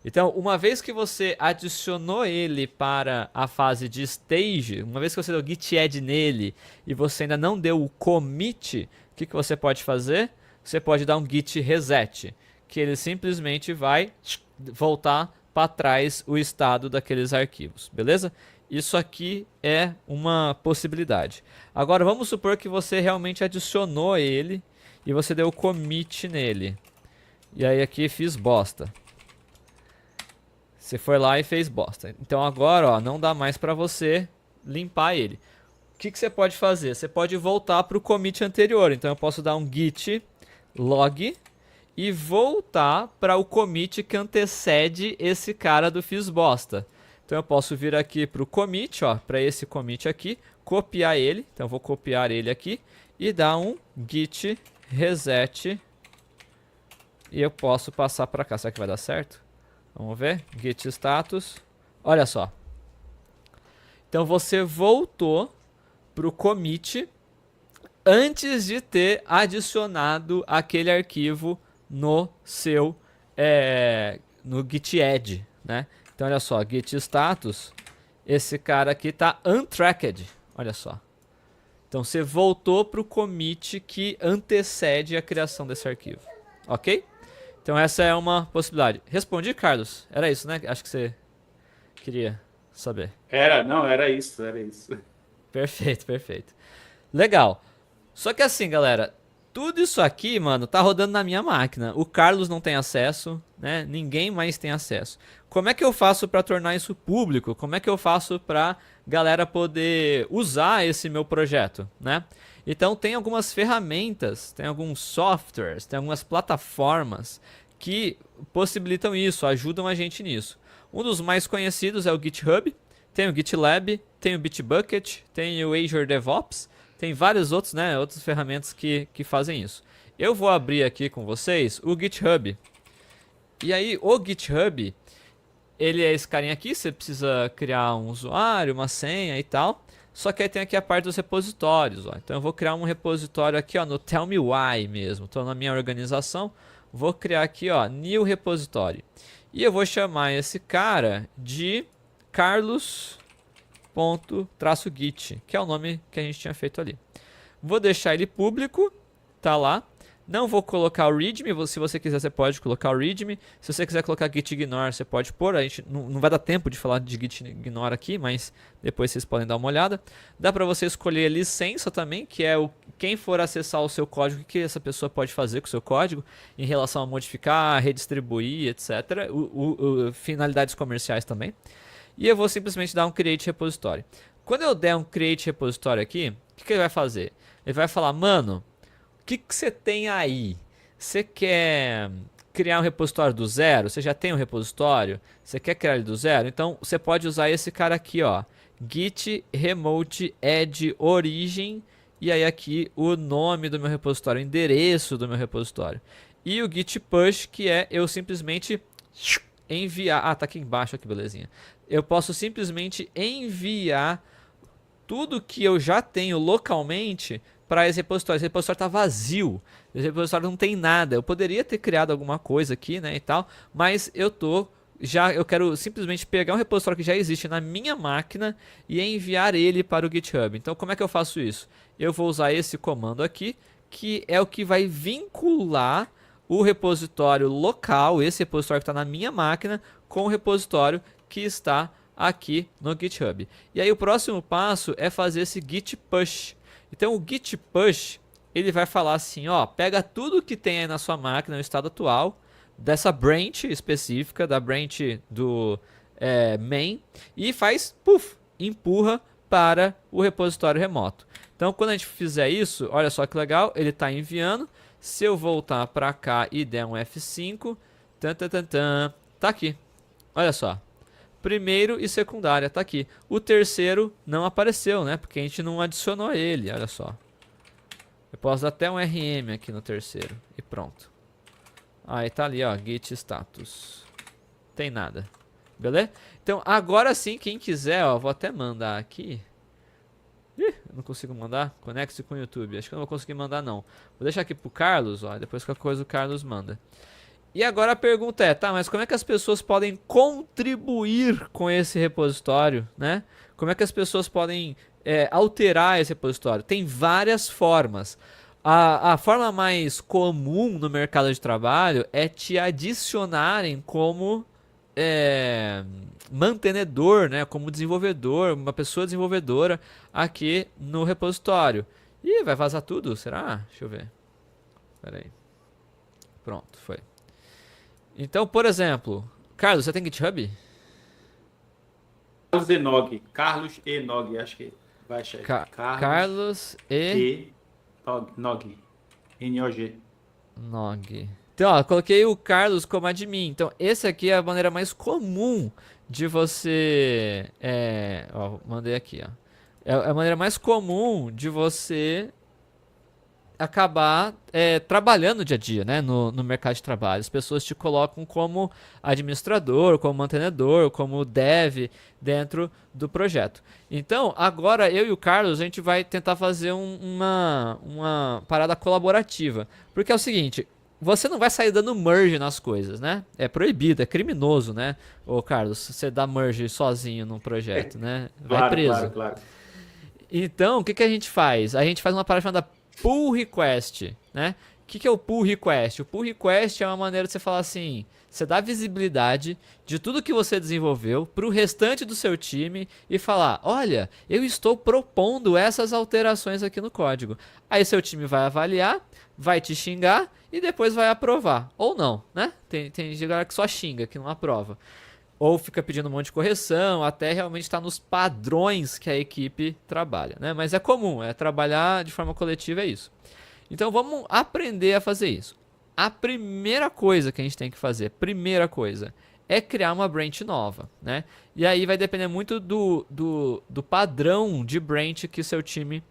Então, uma vez que você adicionou ele para a fase de stage, uma vez que você deu git add nele e você ainda não deu o commit, o que você pode fazer? Você pode dar um git reset, que ele simplesmente vai voltar para trás o estado daqueles arquivos, beleza? Isso aqui é uma possibilidade. Agora vamos supor que você realmente adicionou ele e você deu commit nele. E aí aqui fiz bosta. Você foi lá e fez bosta. Então agora, ó, não dá mais para você limpar ele. O que você pode fazer? Você pode voltar para o commit anterior. Então eu posso dar um git log e voltar para o commit que antecede esse cara do fiz bosta. Então eu posso vir aqui para o commit, ó, para esse commit aqui, copiar ele. Então eu vou copiar ele aqui e dar um git reset. E eu posso passar para cá. Será que vai dar certo? Vamos ver. Git status. Olha só. Então você voltou para o commit antes de ter adicionado aquele arquivo no seu no git add, né? Então olha só, git status, esse cara aqui tá untracked, olha só. Então você voltou para o commit que antecede a criação desse arquivo, ok? Então essa é uma possibilidade. Respondi, Carlos? Era isso, né? Acho que você queria saber. Era isso. Perfeito, perfeito. Legal. Só que assim, galera, tudo isso aqui, mano, tá rodando na minha máquina. O Carlos não tem acesso, né? Ninguém mais tem acesso. Como é que eu faço para tornar isso público? Como é que eu faço para galera poder usar esse meu projeto, né? Então tem algumas ferramentas, tem alguns softwares, tem algumas plataformas que possibilitam isso, ajudam a gente nisso. Um dos mais conhecidos é o GitHub, tem o GitLab, tem o Bitbucket, tem o Azure DevOps, tem vários outros, né, outras ferramentas que fazem isso. Eu vou abrir aqui com vocês o GitHub. E aí o GitHub, ele é esse carinha aqui, você precisa criar um usuário, uma senha e tal. Só que aí tem aqui a parte dos repositórios, ó. Então eu vou criar um repositório aqui, ó, no Tell Me Why mesmo. Estou na minha organização, vou criar aqui, ó, New Repository. E eu vou chamar esse cara de Carlos.-git, que é o nome que a gente tinha feito ali. Vou deixar ele público, tá lá. Não vou colocar o readme, se você quiser você pode colocar o readme. Se você quiser colocar git ignore, você pode pôr. A gente não vai dar tempo de falar de git ignore aqui, mas depois vocês podem dar uma olhada. Dá para você escolher a licença também, que é quem for acessar o seu código, o que essa pessoa pode fazer com o seu código em relação a modificar, redistribuir, etc. Finalidades comerciais também. E eu vou simplesmente dar um create repository. Quando eu der um create repository aqui, o que ele vai fazer? Ele vai falar, mano, o que você tem aí? Você quer criar um repositório do zero? Você já tem um repositório? Você quer criar ele do zero? Então você pode usar esse cara aqui, ó, git remote add origin, e aí aqui o nome do meu repositório, o endereço do meu repositório. E o git push, que é eu simplesmente enviar, tá aqui embaixo, aqui belezinha. Eu posso simplesmente enviar tudo que eu já tenho localmente para esse repositório. Esse repositório está vazio, esse repositório não tem nada. Eu poderia ter criado alguma coisa aqui, né, e tal, mas eu quero simplesmente pegar um repositório que já existe na minha máquina e enviar ele para o GitHub. Então como é que eu faço isso? Eu vou usar esse comando aqui, que é o que vai vincular o repositório local, esse repositório que está na minha máquina, com o repositório que está aqui no GitHub. E aí o próximo passo é fazer esse git push. Então o git push, ele vai falar assim, ó, pega tudo que tem aí na sua máquina no estado atual, dessa branch específica, da branch do main, e faz, puff, empurra para o repositório remoto. Então, quando a gente fizer isso, olha só que legal, ele está enviando. Se eu voltar para cá e der um F5, tá aqui. Olha só. Primeiro e secundária, tá aqui. O terceiro não apareceu, né? Porque a gente não adicionou ele, olha só. Eu posso dar até um RM aqui no terceiro e pronto. Aí tá ali, ó, git status. Tem nada. Beleza? Então, agora sim, quem quiser, ó, vou até mandar aqui. Ih, não consigo mandar. Conecte-se com o YouTube. Acho que eu não vou conseguir mandar, não. Vou deixar aqui pro Carlos, ó. Depois qualquer coisa o Carlos manda. E agora a pergunta é, tá, mas como é que as pessoas podem contribuir com esse repositório, né? Como é que as pessoas podem alterar esse repositório? Tem várias formas. A forma mais comum no mercado de trabalho é te adicionarem como mantenedor, né? Como desenvolvedor, uma pessoa desenvolvedora aqui no repositório. Ih, vai vazar tudo? Será? Deixa eu ver. Pera aí. Pronto, foi. Então, por exemplo, Carlos, você tem GitHub? Carlos Enog, acho que vai achar. Carlos Nog. N-O-G. Nog. Então, ó, coloquei o Carlos como admin. Então, esse aqui é a maneira mais comum de você... ó, mandei aqui, ó. É a maneira mais comum de você acabar trabalhando no dia a dia, né, no mercado de trabalho. As pessoas te colocam como administrador, como mantenedor, como dev dentro do projeto. Então, agora eu e o Carlos, a gente vai tentar fazer uma parada colaborativa. Porque é o seguinte, você não vai sair dando merge nas coisas, né? É proibido, é criminoso, né? Ô Carlos, você dá merge sozinho num projeto, né? Vai preso. Claro. Então, o que a gente faz? A gente faz uma parada chamada pull request, né? O que é o pull request? O pull request é uma maneira de você falar assim, você dá visibilidade de tudo que você desenvolveu para o restante do seu time e falar, olha, eu estou propondo essas alterações aqui no código. Aí seu time vai avaliar, vai te xingar e depois vai aprovar. Ou não, né? Tem galera que só xinga, que não aprova. Ou fica pedindo um monte de correção, até realmente estar nos padrões que a equipe trabalha, né? Mas é comum, trabalhar de forma coletiva é isso. Então vamos aprender a fazer isso. A primeira coisa que a gente tem que fazer, é criar uma branch nova, né? E aí vai depender muito do padrão de branch que seu time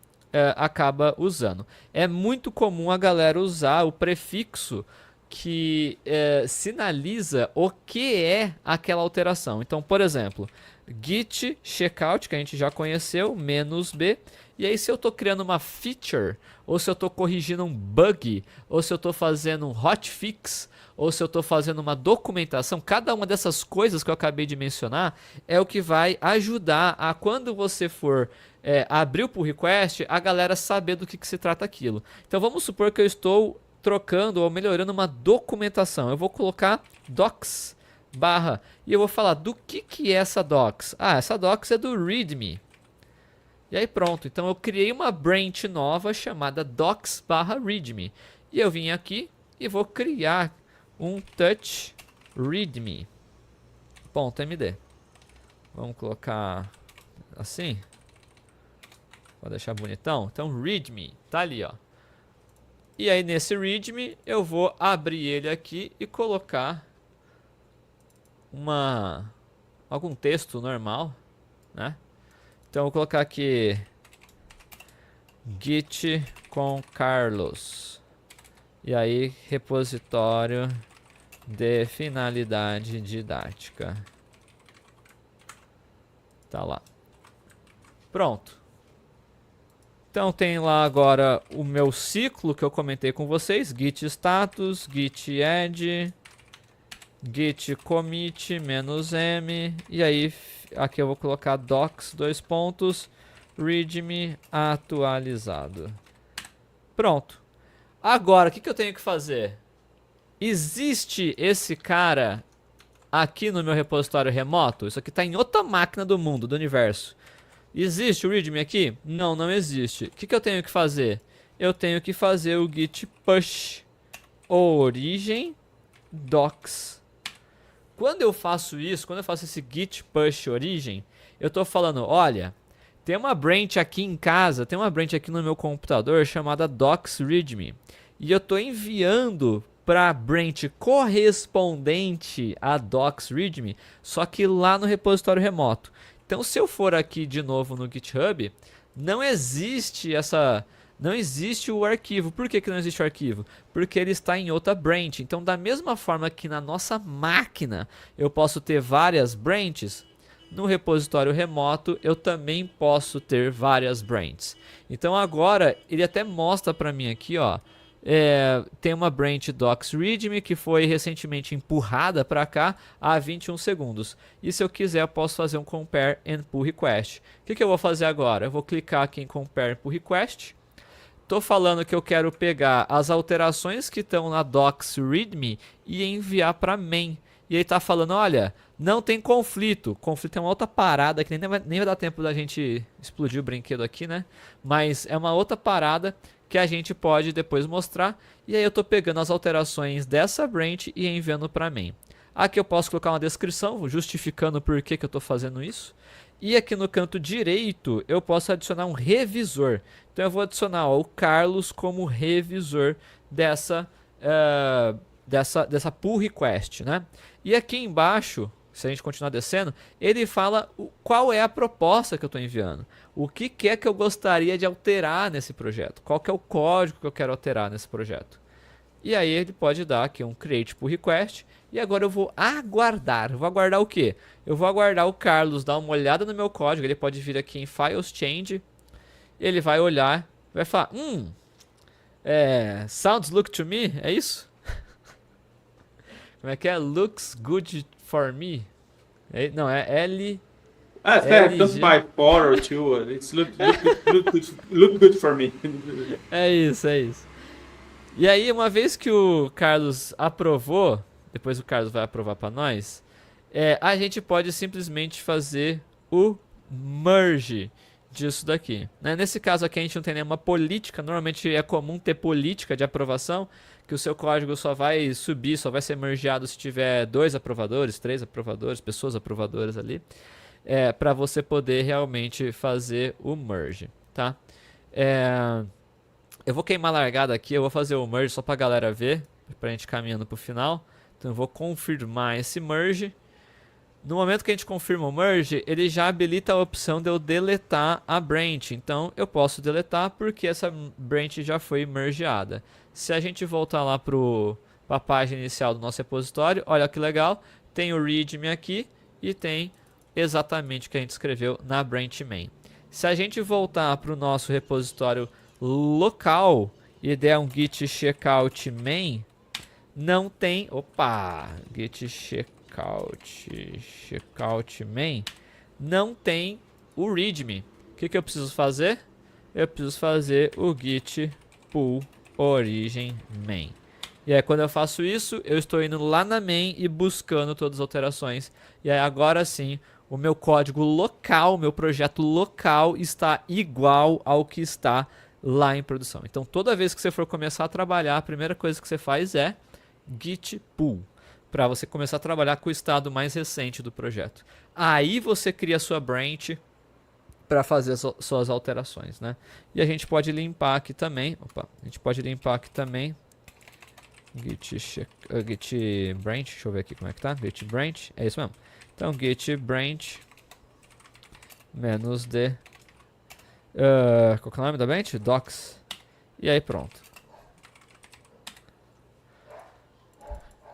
acaba usando. É muito comum a galera usar o prefixo que sinaliza o que é aquela alteração. Então, por exemplo, git checkout, que a gente já conheceu, -b. E aí, se eu estou criando uma feature, ou se eu estou corrigindo um bug, ou se eu estou fazendo um hotfix, ou se eu estou fazendo uma documentação, cada uma dessas coisas que eu acabei de mencionar é o que vai ajudar a, quando você for abrir o pull request, a galera saber do que se trata aquilo. Então, vamos supor que eu estou trocando ou melhorando uma documentação. Eu vou colocar docs barra e eu vou falar do que é essa docs. Ah, essa docs é do readme. E aí pronto. Então eu criei uma branch nova chamada docs barra readme. E eu vim aqui e vou criar um touch readme.md. Vamos colocar assim. Vou deixar bonitão. Então readme tá ali, ó. E aí nesse readme eu vou abrir ele aqui e colocar algum texto normal, né? Então eu vou colocar aqui git com Carlos. E aí repositório de finalidade didática. Tá lá. Pronto. Então tem lá agora o meu ciclo que eu comentei com vocês, git status, git add, git commit -m, e aí aqui eu vou colocar docs readme atualizado. Pronto. Agora, o que eu tenho que fazer? Existe esse cara aqui no meu repositório remoto? Isso aqui está em outra máquina do mundo, do universo. Existe o readme aqui? Não, não existe. O que eu tenho que fazer? Eu tenho que fazer o git push origem docs. Quando eu faço isso, quando eu faço esse git push origem, eu estou falando, olha, Tem uma branch aqui em casa, tem uma branch aqui no meu computador chamada docs readme. E eu estou enviando para a branch correspondente a docs readme, só que lá no repositório remoto. Então, se eu for aqui de novo no GitHub, não existe o arquivo. Por que não existe o arquivo? Porque ele está em outra branch. Então, da mesma forma que na nossa máquina eu posso ter várias branches, no repositório remoto eu também posso ter várias branches. Então agora ele até mostra para mim aqui, ó, tem uma branch docs readme que foi recentemente empurrada para cá há 21 segundos. E se eu quiser eu posso fazer um compare and pull request. O que eu vou fazer agora? Eu vou clicar aqui em compare and pull request. Tô falando que eu quero pegar as alterações que estão na docs readme e enviar para main. E ele tá falando, olha, não tem conflito. Conflito é uma outra parada que nem vai dar tempo da gente explodir o brinquedo aqui, né? Mas é uma outra parada que a gente pode depois mostrar. E aí eu tô pegando as alterações dessa branch e enviando para main. Aqui eu posso colocar uma descrição justificando por que eu tô fazendo isso. E aqui no canto direito eu posso adicionar um revisor. Então eu vou adicionar o Carlos como revisor dessa pull request, né? E aqui embaixo, se a gente continuar descendo, ele fala qual é a proposta que eu estou enviando. O que é que eu gostaria de alterar nesse projeto? Qual que é o código que eu quero alterar nesse projeto? E aí ele pode dar aqui um create pull request. E agora eu vou aguardar. Eu vou aguardar o quê? Eu vou aguardar o Carlos dar uma olhada no meu código. Ele pode vir aqui em Files Change. Ele vai olhar, vai falar, sounds look to me, é isso? Como é que é? Looks good for me. Não, é L. Don't buy 4 or 2. It's look good for me. É isso. E aí, uma vez que o Carlos aprovou, depois o Carlos vai aprovar para nós, a gente pode simplesmente fazer o merge disso daqui, né? Nesse caso aqui a gente não tem nenhuma política. Normalmente é comum ter política de aprovação, que o seu código só vai subir, só vai ser mergeado se tiver 2 aprovadores, 3 aprovadores, pessoas aprovadoras ali, para você poder realmente fazer o merge, tá? Eu vou queimar a largada aqui, eu vou fazer o merge só para a galera ver, para a gente caminhando para o final. Então eu vou confirmar esse merge. No momento que a gente confirma o merge, ele já habilita a opção de eu deletar a branch. Então eu posso deletar porque essa branch já foi mergeada. Se a gente voltar lá para a página inicial do nosso repositório, olha que legal, tem o readme aqui e tem exatamente o que a gente escreveu na branch main. Se a gente voltar para o nosso repositório local e der um git checkout main, não tem, git checkout main, não tem o readme. O que eu preciso fazer? Eu preciso fazer o git pull origin main. E aí quando eu faço isso, eu estou indo lá na main e buscando todas as alterações. E aí agora sim, o meu código local, meu projeto local está igual ao que está lá em produção. Então toda vez que você for começar a trabalhar, a primeira coisa que você faz é git pull, para você começar a trabalhar com o estado mais recente do projeto. Aí você cria a sua branch para fazer as suas alterações, né? E a gente pode limpar aqui também. Git branch, deixa eu ver aqui como é que tá. Git branch, é isso mesmo. Então git branch -d qual que é o nome da branch? Docs. E aí pronto.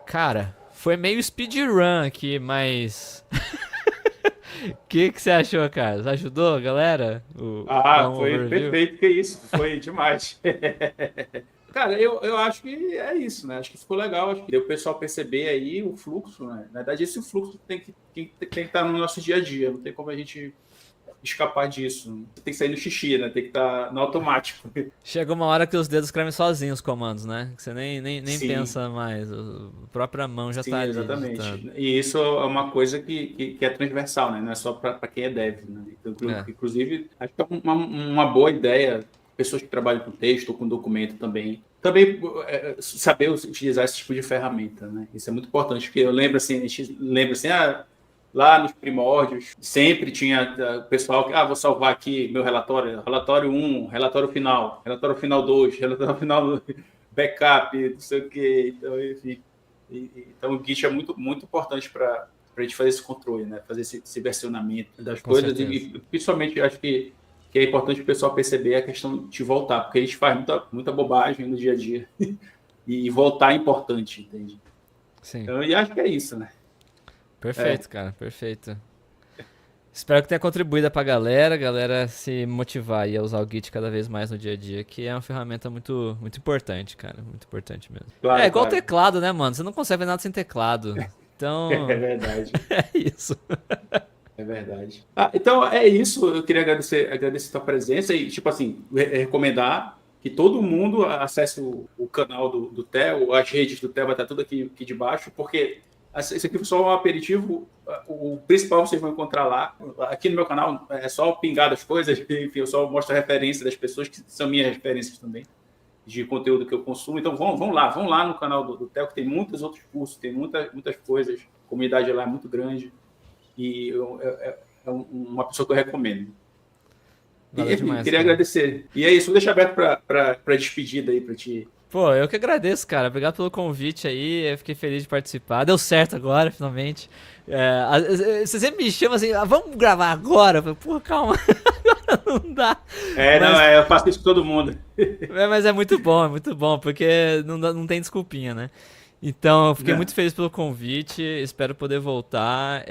Cara, foi meio speedrun aqui, mas... O que você achou, Carlos? Ajudou, galera? Foi perfeito, que isso. Foi demais. Cara, eu acho que é isso, né? Acho que ficou legal. Acho que deu o pessoal perceber aí o fluxo, né? Na verdade, esse fluxo tem que estar no nosso dia a dia. Não tem como a gente escapar disso. Tem que sair no xixi, né? Tem que estar no automático. Chega uma hora que os dedos escrevem sozinhos os comandos, né? Que você nem pensa mais. A própria mão já está ali. Exatamente. Digitando. E isso é uma coisa que é transversal, né? Não é só para quem é dev, né? Então, inclusive, acho que é uma boa ideia, pessoas que trabalham com texto ou com documento também saber utilizar esse tipo de ferramenta, né? Isso é muito importante, porque eu lembro assim, a gente lembra assim, lá nos primórdios, sempre tinha o pessoal que, vou salvar aqui meu relatório, relatório 1, relatório final 2, relatório final backup, não sei o quê. Então, enfim, então o Git é muito, muito importante para a gente fazer esse controle, né? Fazer esse versionamento das Com coisas certeza. e principalmente acho que é importante o pessoal perceber a questão de voltar, porque a gente faz muita bobagem no dia a dia e voltar é importante, entende? Sim. Então, e acho que é isso, né? Perfeito, cara, perfeito. Espero que tenha contribuído pra galera se motivar e a usar o Git cada vez mais no dia a dia, que é uma ferramenta muito, muito importante, cara, muito importante mesmo. É Claro, igual claro. teclado, né, mano? Você não consegue ver nada sem teclado. É Então, verdade. é isso. É verdade. Então é isso. Eu queria agradecer a tua presença e, tipo assim, recomendar que todo mundo acesse o canal do Theo, as redes do Theo vai estar tudo aqui de baixo, porque isso aqui foi só um aperitivo. O principal vocês vão encontrar lá. Aqui no meu canal é só pingar das coisas, enfim, eu só mostro a referência das pessoas que são minhas referências também de conteúdo que eu consumo. Então vão lá no canal do Theo, que tem muitos outros cursos, tem muitas coisas. A comunidade lá é muito grande. E é uma pessoa que eu recomendo. E, Valeu enfim, demais, queria cara. agradecer. E é isso, vou deixar aberto para despedida aí para ti. Pô, eu que agradeço, cara. Obrigado pelo convite aí. Eu fiquei feliz de participar. Deu certo agora, finalmente. Você sempre me chama assim, vamos gravar agora? Eu falei, porra, calma. Não dá. Mas, Eu faço isso com todo mundo. mas é muito bom, porque não tem desculpinha, né? Então, eu fiquei Não. muito feliz pelo convite, espero poder voltar.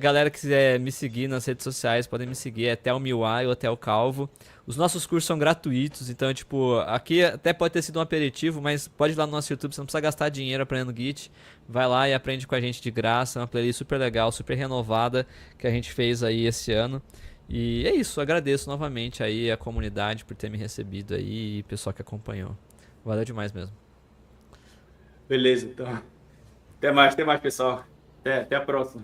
Galera que quiser me seguir nas redes sociais, podem me seguir, é Theo Miwai ou Theo Calvo. Os nossos cursos são gratuitos, então, tipo, aqui até pode ter sido um aperitivo, mas pode ir lá no nosso YouTube, você não precisa gastar dinheiro aprendendo Git. Vai lá e aprende com a gente de graça, é uma playlist super legal, super renovada que a gente fez aí esse ano. E é isso, agradeço novamente aí a comunidade por ter me recebido aí e o pessoal que acompanhou. Valeu demais mesmo. Beleza, então. Até mais, pessoal. Até a próxima.